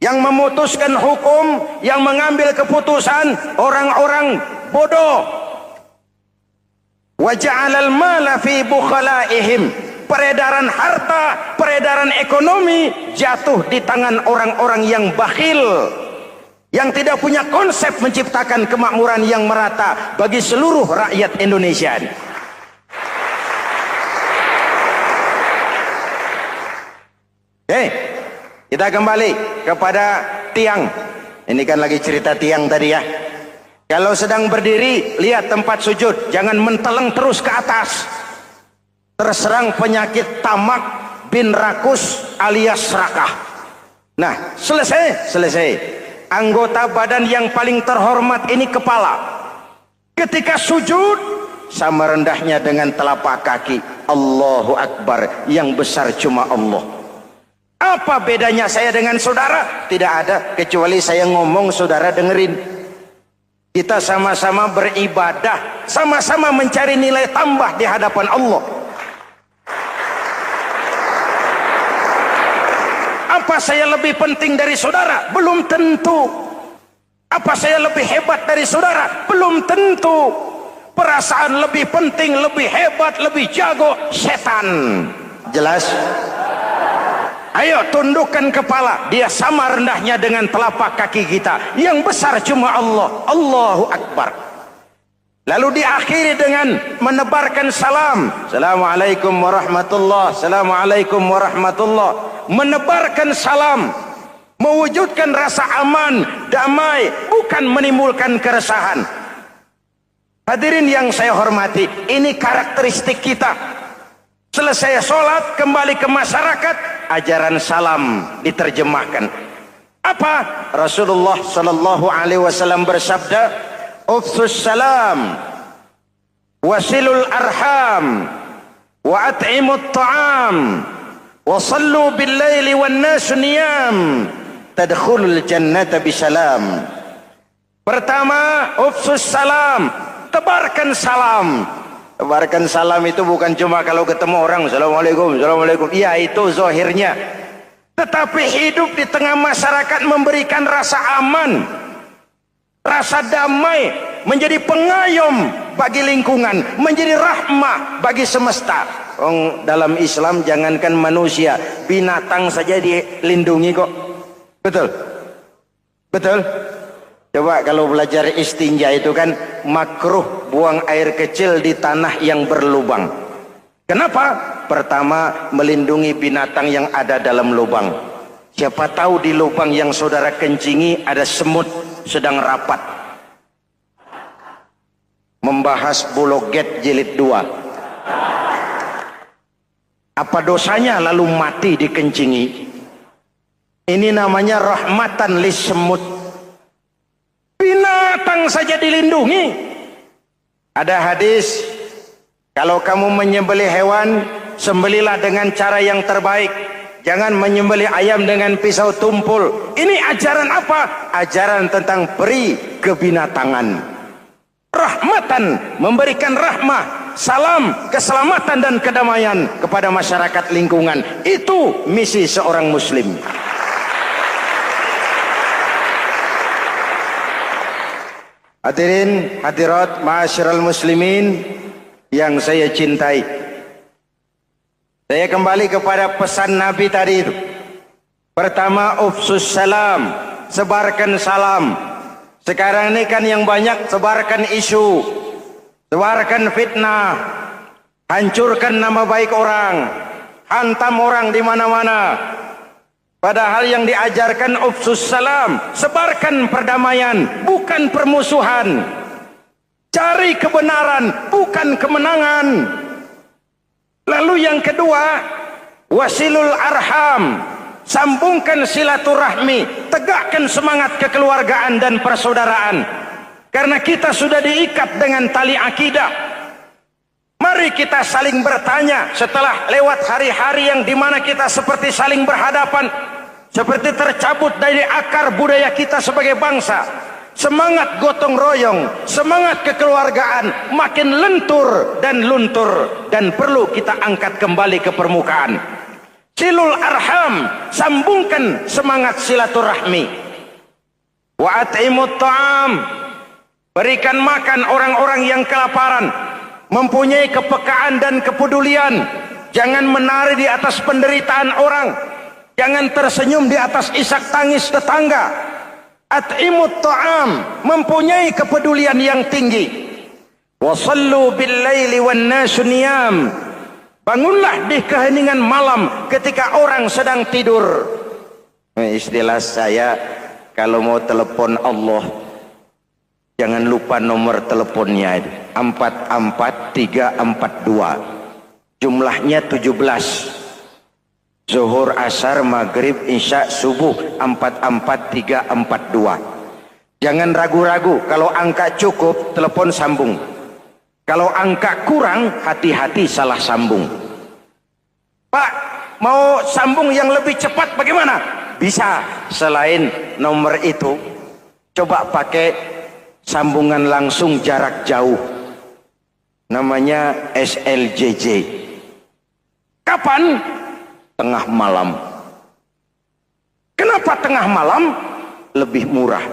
Yang memutuskan hukum, yang mengambil keputusan orang-orang bodoh. Wa ja'alal mala fi bukhalaihim. Peredaran harta, peredaran ekonomi jatuh di tangan orang-orang yang bakhil, yang tidak punya konsep menciptakan kemakmuran yang merata bagi seluruh rakyat Indonesia. Kita kembali kepada tiang. Ini kan lagi cerita tiang tadi ya. Kalau sedang berdiri, lihat tempat sujud, jangan menteleng terus ke atas. Terserang penyakit tamak bin rakus alias serakah. Nah, selesai. Anggota badan yang paling terhormat ini kepala. Ketika sujud, sama rendahnya dengan telapak kaki. Allahu Akbar, yang besar cuma Allah. Apa bedanya saya dengan saudara? Tidak ada, kecuali saya ngomong saudara dengerin. Kita sama-sama beribadah, sama-sama mencari nilai tambah di hadapan Allah. Apa saya lebih penting dari saudara? Belum tentu. Apa saya lebih hebat dari saudara? Belum tentu. Perasaan lebih penting, lebih hebat, lebih jago setan. Jelas? Ayo tundukkan kepala. Dia sama rendahnya dengan telapak kaki kita. Yang besar cuma Allah. Allahu Akbar. Lalu diakhiri dengan menebarkan salam. Assalamualaikum warahmatullahi. Assalamualaikum warahmatullahi. Menebarkan salam, mewujudkan rasa aman, damai, bukan menimbulkan keresahan. Hadirin yang saya hormati, ini karakteristik kita. Selesai sholat, kembali ke masyarakat, ajaran salam diterjemahkan. Apa? Rasulullah Sallallahu Alaihi Wasallam bersabda, "Ufsus salam, wasilul arham, wa at'imut ta'am, wasallu bil laili wan nasu niyam, tadkhulul jannata bisalam." Pertama, ufsus salam, tebarkan salam. Tebarkan salam itu bukan cuma kalau ketemu orang assalamualaikum, assalamualaikum. Iya, itu zahirnya. Tetapi hidup di tengah masyarakat memberikan rasa aman, rasa damai, menjadi pengayom bagi lingkungan, menjadi rahmah bagi semesta. Dalam Islam jangankan manusia, binatang saja dilindungi kok. Betul? Betul? Coba kalau belajar istinja itu kan makruh buang air kecil di tanah yang berlubang. Kenapa? Pertama, melindungi binatang yang ada dalam lubang. Siapa tahu di lubang yang saudara kencingi ada semut sedang rapat. Membahas Bologet jilid 2. Apa dosanya lalu mati dikencingi? Ini namanya rahmatan lis semut. Binatang saja dilindungi. Ada hadis, kalau kamu menyembelih hewan, sembelilah dengan cara yang terbaik. Jangan menyembelih ayam dengan pisau tumpul. Ini ajaran apa? Ajaran tentang peri kebinatangan. Rahmatan, memberikan rahmah, salam, keselamatan dan kedamaian kepada masyarakat lingkungan. Itu misi seorang muslim. Hadirin, hadirat, ma'asyiral muslimin yang saya cintai. Saya kembali kepada pesan Nabi tadi itu. Pertama, ufsus salam, sebarkan salam. Sekarang ini kan yang banyak sebarkan isu, sebarkan fitnah, hancurkan nama baik orang, hantam orang di mana-mana. Padahal yang diajarkan ufsus salam, sebarkan perdamaian, bukan permusuhan. Cari kebenaran, bukan kemenangan. Lalu yang kedua, wasilul arham, sambungkan silaturahmi, tegakkan semangat kekeluargaan dan persaudaraan. Karena kita sudah diikat dengan tali akidah. Mari kita saling bertanya setelah lewat hari-hari yang dimana kita seperti saling berhadapan, seperti tercabut dari akar budaya kita sebagai bangsa. Semangat gotong royong, semangat kekeluargaan makin lentur dan luntur, dan perlu kita angkat kembali ke permukaan. Silul arham, sambungkan semangat silaturahmi. Wa at'imut ta'am, berikan makan orang-orang yang kelaparan. Mempunyai kepekaan dan kepedulian. Jangan menari di atas penderitaan orang. Jangan tersenyum di atas isak tangis tetangga. At'imut ta'am, mempunyai kepedulian yang tinggi. Wasallu bil laili wan nasu niyam, bangunlah di keheningan malam ketika orang sedang tidur. Istilah saya, kalau mau telepon Allah, jangan lupa nomor teleponnya itu 44342. Jumlahnya 17. Zuhur, asar, maghrib, isya, subuh 44342. Jangan ragu-ragu, kalau angka cukup telepon sambung. Kalau angka kurang, hati-hati salah sambung. Pak, mau sambung yang lebih cepat bagaimana? Bisa. Selain nomor itu, coba pakai sambungan langsung jarak jauh. Namanya SLJJ. Kapan? Tengah malam. Kenapa tengah malam? Lebih murah.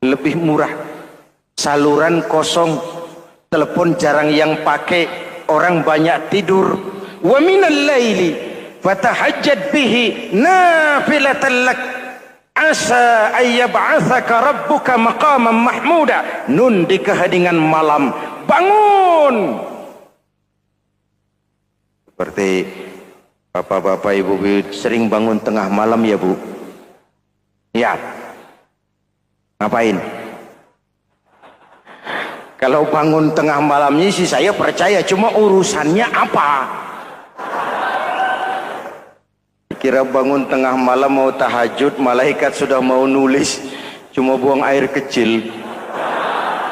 Lebih murah. Saluran kosong, telepon jarang yang pakai, orang banyak tidur. Wa minal laili fatahajjad bihi nafilatan lak asa ayyab'atsaka rabbuka maqaman mahmuda. Nun, di keheningan malam bangun. Seperti bapak-bapak, ibu-ibu sering bangun tengah malam ya Bu? Ya. Ngapain? Kalau bangun tengah malamnya sih saya percaya, cuma urusannya apa? Kira bangun tengah malam mau tahajud, malaikat sudah mau nulis, cuma buang air kecil,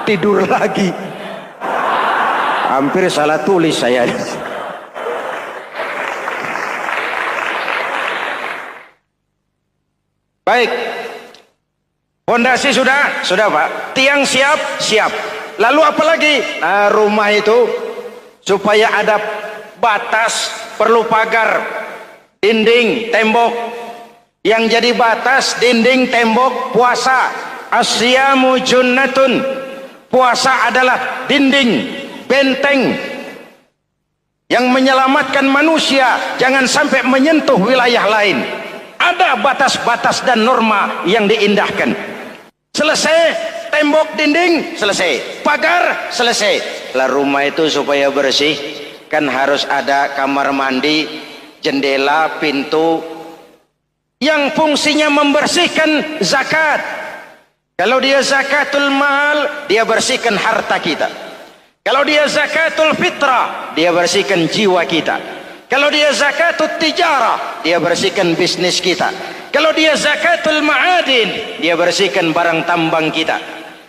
tidur lagi. Hampir salah tulis saya. Baik, fondasi sudah Pak. Tiang siap, siap. Lalu apa lagi? Nah, rumah itu supaya ada batas, perlu pagar, dinding, tembok. Yang jadi batas, dinding, tembok, puasa. Asyamu junnatun, puasa adalah dinding, benteng yang menyelamatkan manusia jangan sampai menyentuh wilayah lain. Ada batas-batas dan norma yang diindahkan. Selesai, tembok, dinding, selesai. Pagar, selesai. Lah rumah itu supaya bersih, kan harus ada kamar mandi, jendela, pintu, yang fungsinya membersihkan zakat. Kalau dia zakatul mal, dia bersihkan harta kita. Kalau dia zakatul fitrah, dia bersihkan jiwa kita. Kalau dia zakatul tijarah, dia bersihkan bisnis kita. Kalau dia zakatul ma'adin, dia bersihkan barang tambang kita.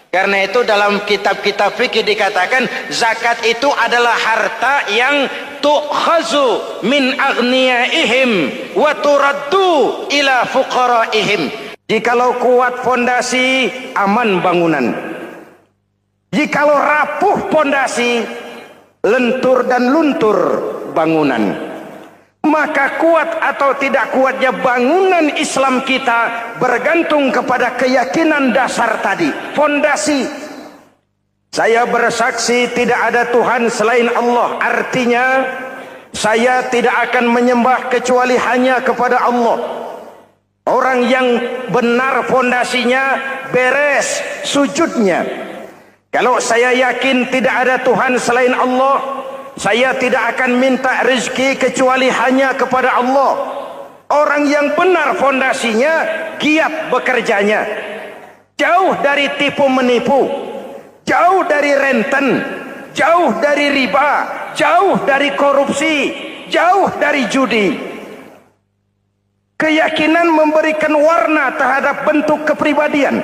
Karena itu dalam kitab-kitab fikih dikatakan zakat itu adalah harta yang tu'khazu min aghniyaihim wa turaddu ila fuqaraihim. Jikalau kuat fondasi, aman bangunan. Jikalau rapuh fondasi, lentur dan luntur bangunan. Maka kuat atau tidak kuatnya bangunan Islam kita bergantung kepada keyakinan dasar tadi, fondasi. Saya bersaksi tidak ada Tuhan selain Allah, artinya saya tidak akan menyembah kecuali hanya kepada Allah. Orang yang benar fondasinya beres sujudnya. Kalau saya yakin tidak ada Tuhan selain Allah, Saya tidak akan minta rezeki kecuali hanya kepada Allah. Orang yang benar fondasinya, giat bekerjanya, jauh dari tipu menipu, jauh dari renten, jauh dari riba, jauh dari korupsi, jauh dari judi. Keyakinan memberikan warna terhadap bentuk kepribadian.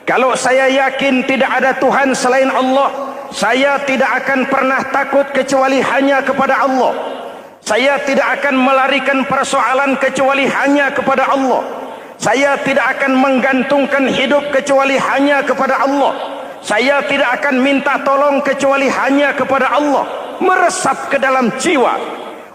Kalau saya yakin tidak ada Tuhan selain Allah, saya tidak akan pernah takut kecuali hanya kepada Allah. Saya tidak akan melarikan persoalan kecuali hanya kepada Allah. Saya tidak akan menggantungkan hidup kecuali hanya kepada Allah. Saya tidak akan minta tolong kecuali hanya kepada Allah. Meresap ke dalam jiwa.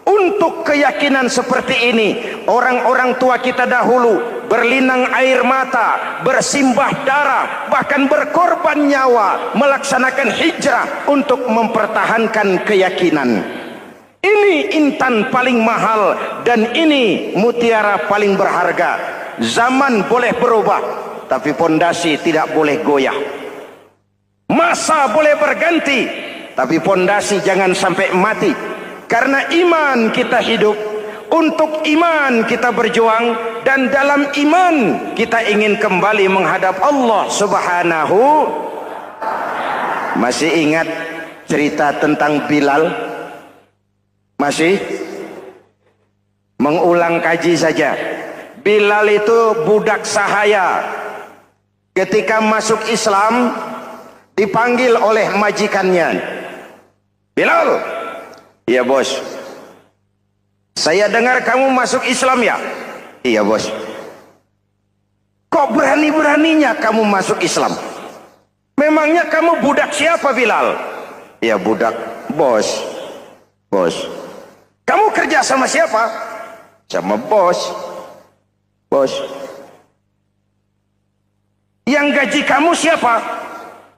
Untuk keyakinan seperti ini, orang-orang tua kita dahulu berlinang air mata, bersimbah darah, bahkan berkorban nyawa, melaksanakan hijrah untuk mempertahankan keyakinan. Ini intan paling mahal dan ini mutiara paling berharga. Zaman boleh berubah, tapi pondasi tidak boleh goyah. Masa boleh berganti, tapi pondasi jangan sampai mati. Karena iman kita hidup, untuk iman kita berjuang, dan dalam iman kita ingin kembali menghadap Allah Subhanahu. Masih ingat cerita tentang Bilal? Masih? Mengulang kaji saja. Bilal itu budak sahaya. Ketika masuk Islam, dipanggil oleh majikannya. Bilal, iya bos. Saya dengar kamu masuk Islam ya? Iya bos. Kok berani-beraninya kamu masuk Islam? Memangnya kamu budak siapa Bilal? Ya budak bos. Bos. Kamu kerja sama siapa? Sama bos. Bos. Yang gaji kamu siapa?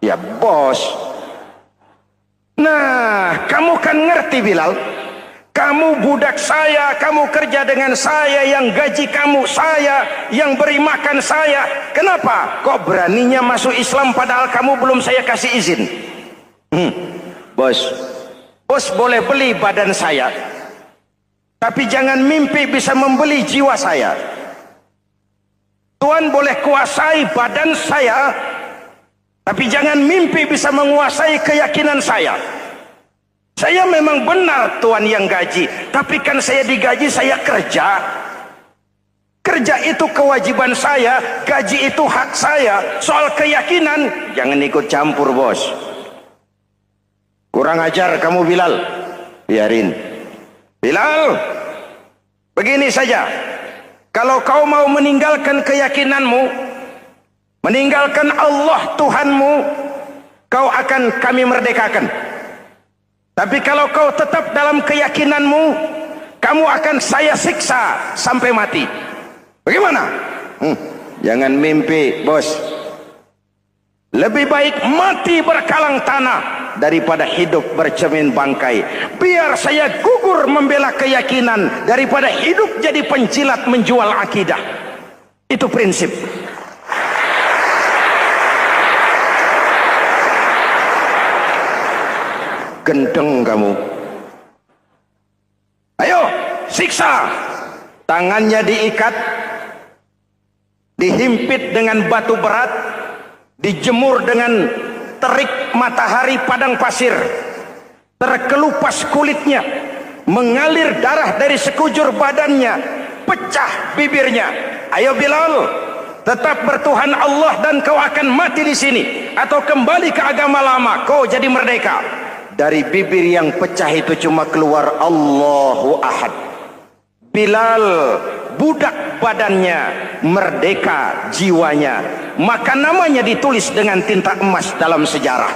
Ya bos. Nah, kamu kan ngerti Bilal, kamu budak saya, kamu kerja dengan saya, yang gaji kamu saya, yang beri makan saya. Kenapa? Kok beraninya masuk Islam padahal kamu belum saya kasih izin? Bos, bos boleh beli badan saya, tapi jangan mimpi bisa membeli jiwa saya. Tuhan boleh kuasai badan saya, tapi jangan mimpi bisa menguasai keyakinan saya. Saya memang benar Tuhan yang gaji, tapi kan saya digaji, saya kerja. Kerja itu kewajiban saya, gaji itu hak saya. Soal keyakinan, jangan ikut campur bos. Kurang ajar kamu Bilal. Biarin. Bilal, begini saja. Kalau kau mau meninggalkan keyakinanmu, meninggalkan Allah Tuhanmu, kau akan kami merdekakan. Tapi kalau kau tetap dalam keyakinanmu, kamu akan saya siksa sampai mati. Bagaimana? Jangan mimpi bos. Lebih baik mati berkalang tanah daripada hidup bercermin bangkai. Biar saya gugur membela keyakinan daripada hidup jadi penjilat menjual akidah. Itu prinsip. Gendeng kamu. Ayo, siksa. Tangannya diikat, dihimpit dengan batu berat, dijemur dengan terik matahari padang pasir, terkelupas kulitnya, mengalir darah dari sekujur badannya, pecah bibirnya. Ayo Bilal, tetap bertuhan Allah dan kau akan mati di sini, atau kembali ke agama lama, kau jadi merdeka. Dari bibir yang pecah itu cuma keluar Allahu Ahad. Bilal budak badannya, merdeka jiwanya, maka namanya ditulis dengan tinta emas dalam sejarah.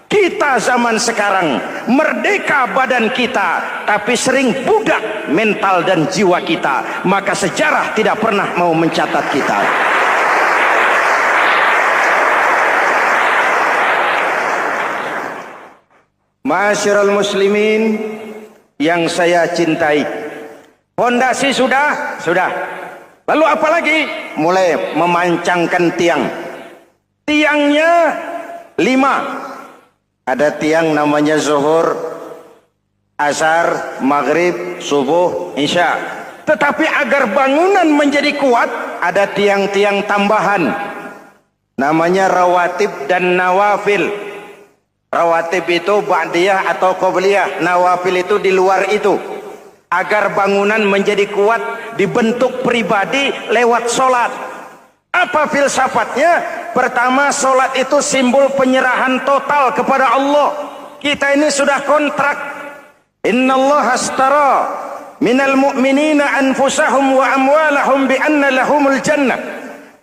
Kita zaman sekarang merdeka badan kita, tapi sering budak mental dan jiwa kita, maka sejarah tidak pernah mau mencatat kita. Ma'asyiral muslimin yang saya cintai, fondasi sudah. Lalu apa lagi? Mulai memancangkan tiang. Tiangnya 5. Ada tiang namanya zuhur, asar, maghrib, subuh, isya. Tetapi agar bangunan menjadi kuat, ada tiang-tiang tambahan, namanya rawatib dan nawafil. Rawatib itu ba'diyah atau qobliyah, nawafil itu di luar itu. Agar bangunan menjadi kuat, dibentuk pribadi lewat sholat. Apa filsafatnya? Pertama, sholat itu simbol penyerahan total kepada Allah. Kita ini sudah kontrak. Innallaha astara minal mu'minina anfusahum wa amwalahum bi anna lahumul jannah.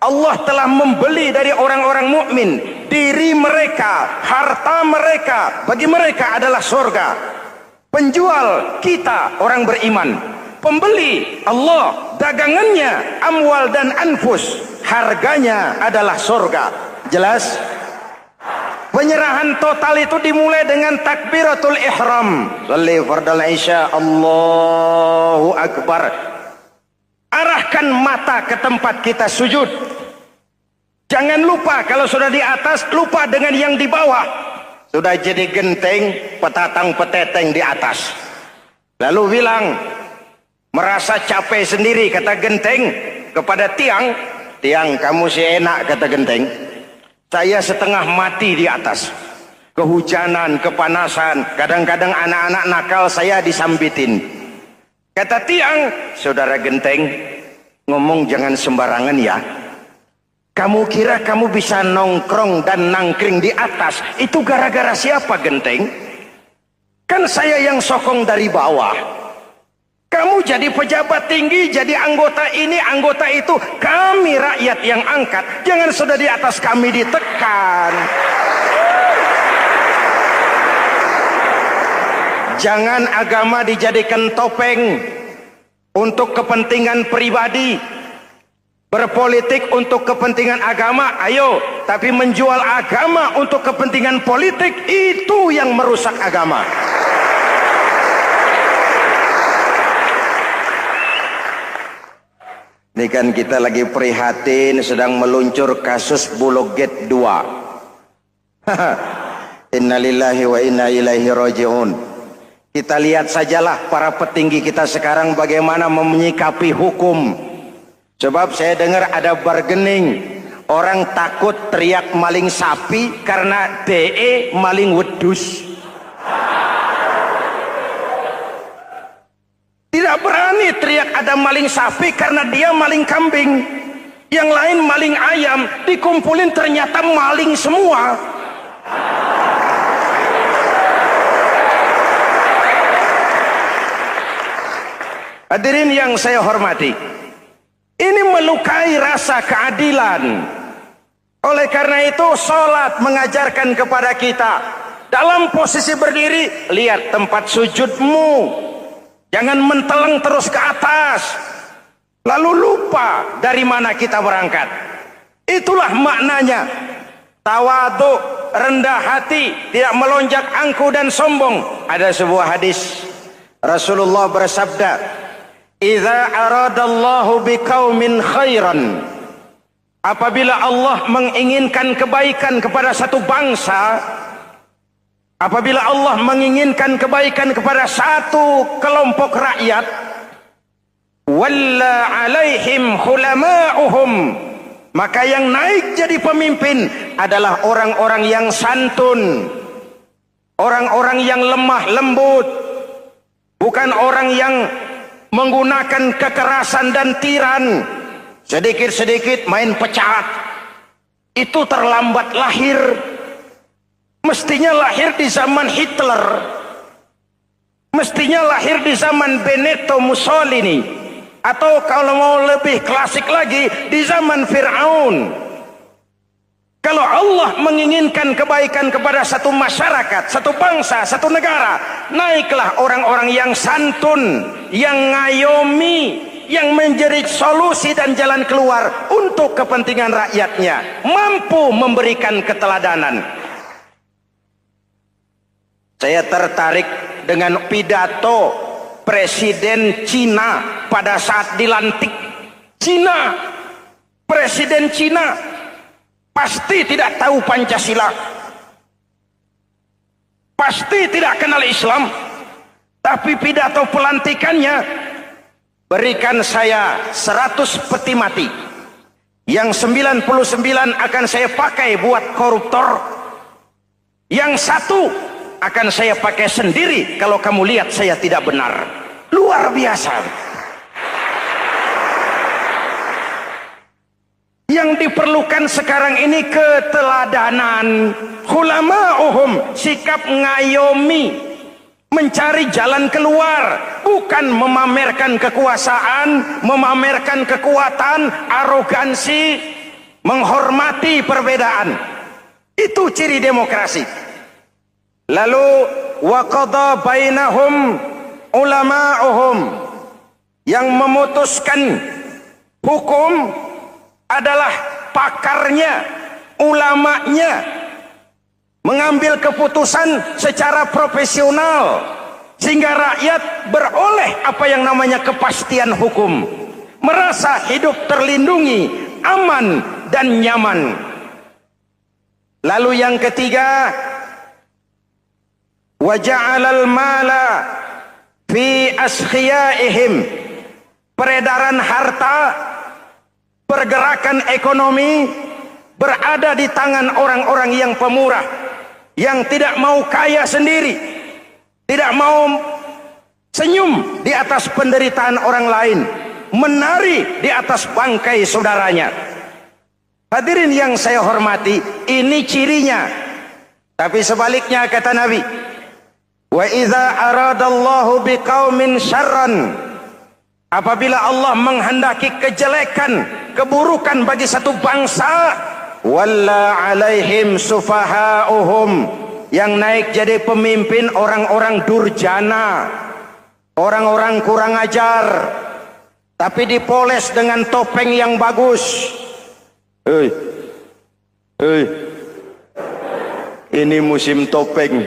Allah telah membeli dari orang-orang mukmin diri mereka, harta mereka, bagi mereka adalah surga. Penjual kita orang beriman, pembeli Allah, dagangannya amwal dan anfus, harganya adalah surga. Jelas? Penyerahan total itu dimulai dengan takbiratul ihram. Shalli fardal isya, Allahu akbar. Arahkan mata ke tempat kita sujud. Jangan lupa kalau sudah di atas, lupa dengan yang di bawah. Sudah jadi genteng, petatang peteteng di atas. Lalu bilang, merasa capek sendiri, kata genteng kepada tiang. Tiang, kamu si enak, kata genteng. Saya setengah mati di atas. Kehujanan, kepanasan, kadang-kadang anak-anak nakal saya disambitin. Kata tiang, saudara genteng, ngomong jangan sembarangan ya. Kamu kira kamu bisa nongkrong dan nangkring di atas, itu gara-gara siapa genteng? Kan saya yang sokong dari bawah. Kamu jadi pejabat tinggi, jadi anggota ini, anggota itu. Kami rakyat yang angkat. Jangan sudah di atas kami ditekan. Jangan agama dijadikan topeng untuk kepentingan pribadi. Berpolitik untuk kepentingan agama, ayo. Tapi menjual agama untuk kepentingan politik, itu yang merusak agama. Ini kan kita lagi prihatin sedang meluncur kasus Bulog Gate 2. Innalillahi wa inna ilaihi raji'un. Kita lihat sajalah para petinggi kita sekarang bagaimana menyikapi hukum. Sebab saya dengar ada bargaining. Orang takut teriak maling sapi karena DE maling wedus. Tidak berani teriak ada maling sapi karena dia maling kambing. Yang lain maling ayam, dikumpulin ternyata maling semua. Hadirin yang saya hormati, ini melukai rasa keadilan. Oleh karena itu, sholat mengajarkan kepada kita, dalam posisi berdiri, lihat tempat sujudmu. Jangan menteleng terus ke atas, lalu lupa dari mana kita berangkat. Itulah maknanya tawadhu, rendah hati, tidak melonjak angku dan sombong. Ada sebuah hadis Rasulullah bersabda, "Idza aradallahu biqaumin khairan." Apabila Allah menginginkan kebaikan kepada satu bangsa, apabila Allah menginginkan kebaikan kepada satu kelompok rakyat, walla alaihim khulama'uhum, maka yang naik jadi pemimpin adalah orang-orang yang santun, orang-orang yang lemah lembut, bukan orang yang menggunakan kekerasan dan tiran. Sedikit-sedikit main pecat, itu terlambat lahir. Mestinya lahir di zaman Hitler, mestinya lahir di zaman Benito Mussolini, atau kalau mau lebih klasik lagi di zaman Fir'aun. Kalau Allah menginginkan kebaikan kepada satu masyarakat, satu bangsa, satu negara, naiklah orang-orang yang santun, yang ngayomi, yang menjadi solusi dan jalan keluar untuk kepentingan rakyatnya, mampu memberikan keteladanan. Saya tertarik dengan pidato Presiden Cina pada saat dilantik. Cina, Presiden Cina pasti tidak tahu Pancasila, pasti tidak kenal Islam, Tapi pidato pelantikannya, berikan saya 100 peti mati. Yang 99 akan saya pakai buat koruptor. Yang 1 akan saya pakai sendiri kalau kamu lihat saya tidak benar. Luar biasa. Yang diperlukan sekarang ini keteladanan. Hulama'uhum, sikap ngayomi, mencari jalan keluar, bukan memamerkan kekuasaan, memamerkan kekuatan, arogansi, menghormati perbedaan. Itu ciri demokrasi. Lalu wa qada bainahum ulama'uhum, yang memutuskan hukum adalah pakarnya, ulamanya, mengambil keputusan secara profesional sehingga rakyat beroleh apa yang namanya kepastian hukum, merasa hidup terlindungi, aman dan nyaman. Lalu yang ketiga, wa ja'alal mala fi askhiyaihim, peredaran harta, pergerakan ekonomi berada di tangan orang-orang yang pemurah, yang tidak mau kaya sendiri, tidak mau senyum di atas penderitaan orang lain, menari di atas bangkai saudaranya. Hadirin yang saya hormati, ini cirinya. Tapi sebaliknya kata Nabi, wa idza aradallahu biqaumin syarran, apabila Allah menghendaki kejelekan, keburukan bagi satu bangsa, walla alaihim sufaha'uhum, yang naik jadi pemimpin orang-orang durjana, orang-orang kurang ajar, tapi dipoles dengan topeng yang bagus. Hei, hei, ini musim topeng.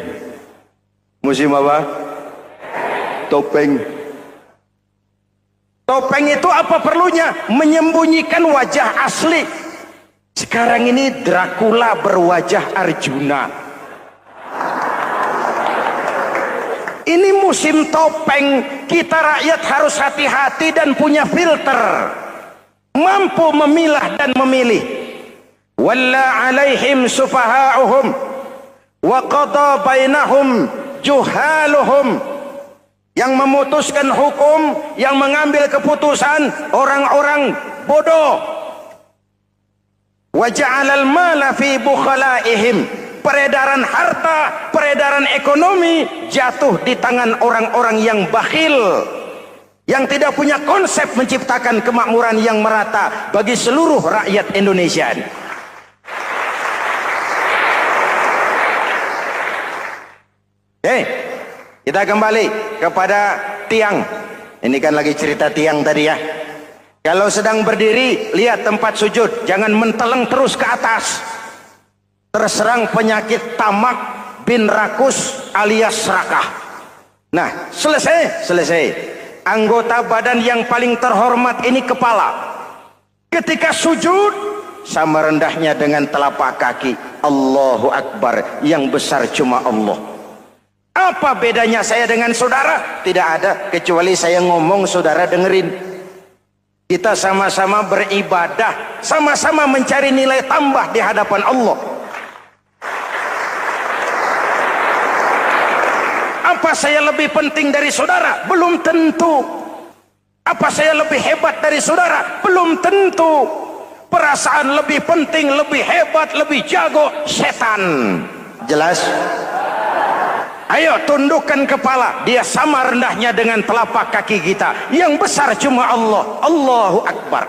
Musim apa? Topeng. Topeng itu apa perlunya? Menyembunyikan wajah asli. Sekarang ini Dracula berwajah Arjuna. Ini musim topeng. Kita rakyat harus hati-hati dan punya filter, mampu memilah dan memilih. Walla alaihim sufaha'uhum wa qada bainahum juhaluhum, yang memutuskan hukum, yang mengambil keputusan orang-orang bodoh. Wa ja'alal mala fi bukhalaihim, peredaran harta, peredaran ekonomi jatuh di tangan orang-orang yang bakhil, yang tidak punya konsep menciptakan kemakmuran yang merata bagi seluruh rakyat Indonesia. Kita kembali kepada tiang. Ini kan lagi cerita tiang tadi ya. Kalau sedang berdiri, lihat tempat sujud, jangan menteleng terus ke atas. Terserang penyakit tamak bin rakus alias serakah. Nah, selesai. Anggota badan yang paling terhormat ini kepala. Ketika sujud, sama rendahnya dengan telapak kaki. Allahu Akbar, yang besar cuma Allah. Apa bedanya saya dengan saudara? Tidak ada, kecuali saya ngomong saudara dengerin. Kita sama-sama beribadah, sama-sama mencari nilai tambah di hadapan Allah. Apa saya lebih penting dari saudara? Belum tentu. Apa saya lebih hebat dari saudara? Belum tentu. Perasaan lebih penting, lebih hebat, lebih jago, setan. Jelas? Ayo tundukkan kepala, dia sama rendahnya dengan telapak kaki kita. Yang besar cuma Allah. Allahu Akbar.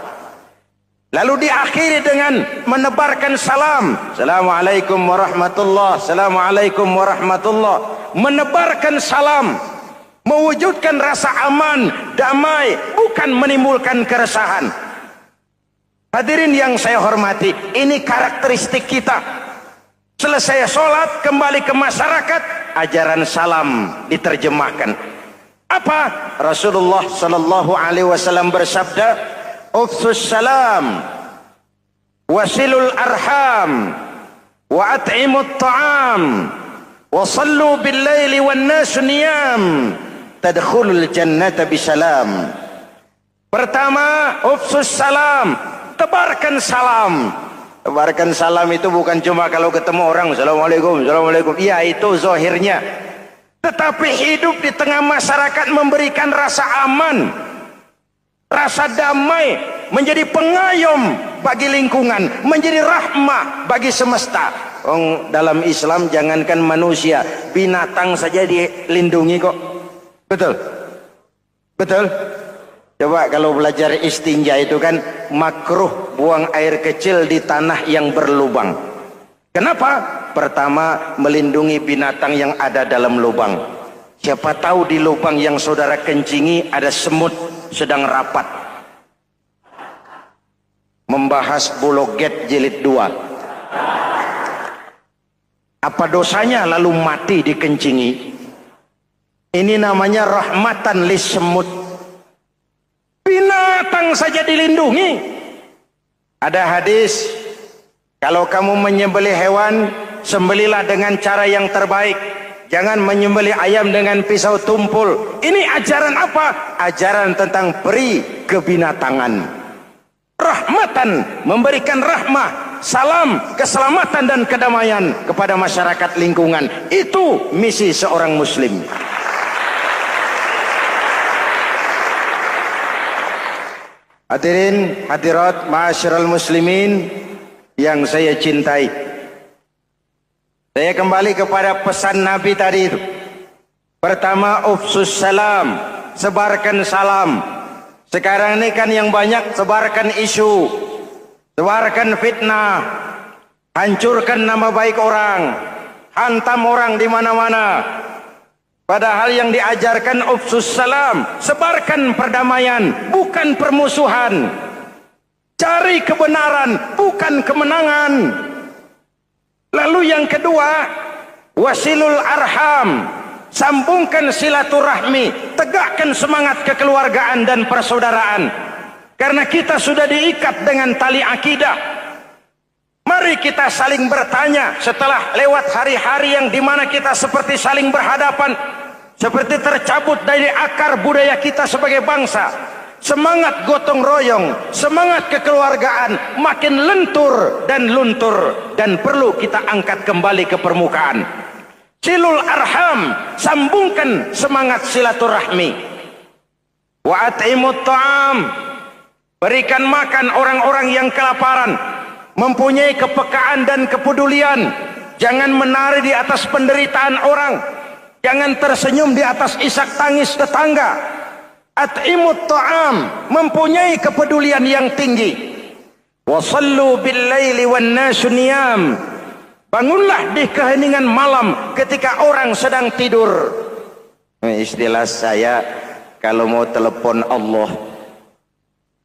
Lalu diakhiri dengan menebarkan salam. Assalamualaikum warahmatullah. Assalamualaikum warahmatullah. Menebarkan salam, mewujudkan rasa aman, damai, bukan menimbulkan keresahan. Hadirin yang saya hormati, ini karakteristik kita. Selesai sholat, kembali ke masyarakat, ajaran salam diterjemahkan. Apa? Rasulullah sallallahu alaihi wasallam bersabda, "Ufsus salam, wasilul arham, wa at'imut ta'am, wa sallu bil laili wan nas niyam, tadkhulul jannata bisalam. Pertama, ufsus salam, tebarkan salam. Tebarkan salam itu bukan cuma kalau ketemu orang, assalamualaikum, assalamualaikum. Iya, itu zahirnya. Tetapi hidup di tengah masyarakat memberikan rasa aman, rasa damai, menjadi pengayom bagi lingkungan, menjadi rahmah bagi semesta. Dalam Islam jangankan manusia, binatang saja dilindungi kok. Betul? Betul? Coba kalau belajar istinja itu kan makruh buang air kecil di tanah yang berlubang. Kenapa? Pertama, melindungi binatang yang ada dalam lubang. Siapa tahu di lubang yang saudara kencingi ada semut sedang rapat membahas Bologet jilid 2. Apa dosanya lalu mati dikencingi? Ini namanya rahmatan lis semut. Binatang saja dilindungi. Ada hadis, kalau kamu menyembelih hewan, sembelilah dengan cara yang terbaik. Jangan menyembelih ayam dengan pisau tumpul. Ini ajaran apa? Ajaran tentang peri kebinatangan. Rahmatan, memberikan rahmah, salam, keselamatan dan kedamaian kepada masyarakat lingkungan. Itu misi seorang muslim. Hadirin hadirat ma'asyiral muslimin yang saya cintai, saya kembali kepada pesan Nabi tadi itu. Pertama, ufsus salam, sebarkan salam. Sekarang ini kan yang banyak sebarkan isu, sebarkan fitnah, hancurkan nama baik orang, hantam orang di mana-mana. Padahal yang diajarkan ufsus salam, sebarkan perdamaian, bukan permusuhan. Cari kebenaran, bukan kemenangan. Lalu yang kedua, wasilul arham, sambungkan silaturahmi, tegakkan semangat kekeluargaan dan persaudaraan. Karena kita sudah diikat dengan tali akidah. Mari kita saling bertanya setelah lewat hari-hari yang dimana kita seperti saling berhadapan, seperti tercabut dari akar budaya kita sebagai bangsa. Semangat gotong royong, semangat kekeluargaan makin lentur dan luntur, dan perlu kita angkat kembali ke permukaan. Silul arham, sambungkan semangat silaturahmi. Wa at'imut ta'am, berikan makan orang-orang yang kelaparan. Mempunyai kepekaan dan kepedulian. Jangan menari di atas penderitaan orang, jangan tersenyum di atas isak tangis tetangga. At'imut ta'am, mempunyai kepedulian yang tinggi. Wasallu bil laili wan nasu niyam, bangunlah di keheningan malam ketika orang sedang tidur. Istilah saya, kalau mau telepon Allah,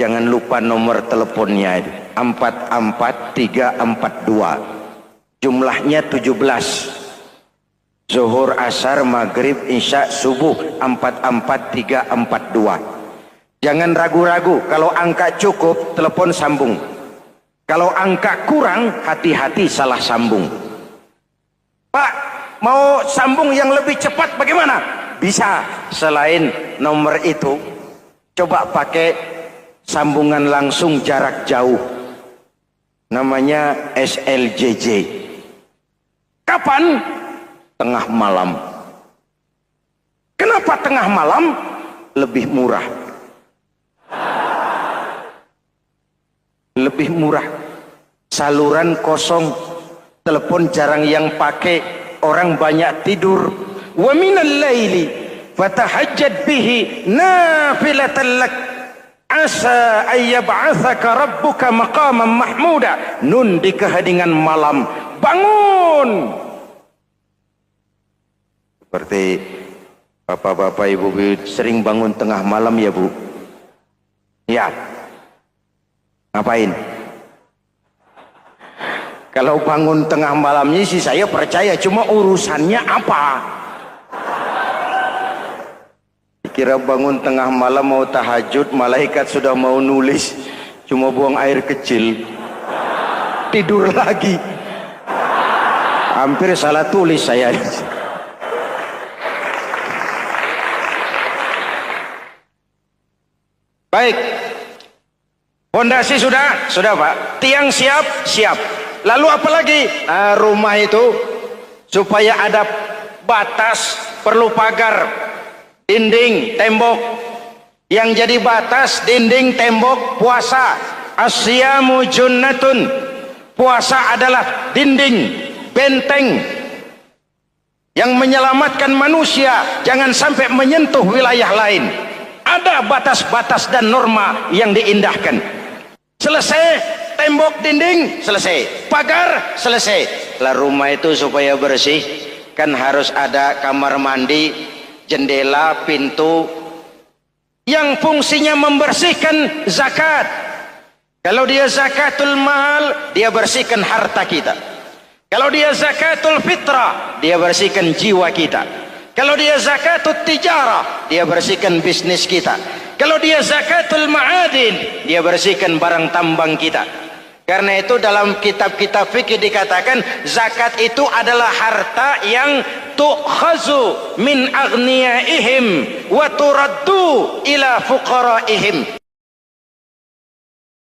jangan lupa nomor teleponnya itu 44342. Jumlahnya 17. Zuhur, asar, maghrib, isya, subuh 44342. Jangan ragu-ragu, kalau angka cukup telepon sambung. Kalau angka kurang, hati-hati salah sambung. Pak, mau sambung yang lebih cepat bagaimana? Bisa, selain nomor itu, coba pakai sambungan langsung jarak jauh. Namanya SLJJ. Kapan? Tengah malam. Kenapa tengah malam? Lebih murah. Lebih murah. Saluran kosong, telepon jarang yang pakai, orang banyak tidur. Wa minal laili fatahajjad bihi nafilatan lak asa ayyab'athaka rabbuka maqaman mahmuda. Nun, di keheningan malam bangun. Seperti bapak-bapak, ibu-ibu sering bangun tengah malam ya Bu? Ya. Ngapain? Kalau bangun tengah malamnya sih saya percaya, cuma urusannya apa? Kira bangun tengah malam mau tahajud, malaikat sudah mau nulis, cuma buang air kecil, tidur lagi. Hampir salah tulis saya. Baik. Fondasi sudah Pak. Tiang siap. Lalu apa lagi? Nah, rumah itu supaya ada batas, perlu pagar, dinding, tembok. Yang jadi batas, dinding, tembok, puasa. Asyamu junnatun. Puasa adalah dinding, benteng yang menyelamatkan manusia jangan sampai menyentuh wilayah lain. Ada batas-batas dan norma yang diindahkan. Selesai, tembok, dinding, selesai. Pagar, selesai. Lah rumah itu supaya bersih, kan harus ada kamar mandi, jendela, pintu, yang fungsinya membersihkan zakat. Kalau dia zakatul mal, dia bersihkan harta kita. Kalau dia zakatul fitrah, dia bersihkan jiwa kita. Kalau dia zakatul tijarah, dia bersihkan bisnis kita. Kalau dia zakatul ma'adin, dia bersihkan barang tambang kita. Karena itu dalam kitab-kitab fikih dikatakan zakat itu adalah harta yang tu'khazu min aghniyaihim wa turaddu ila fuqaraihim.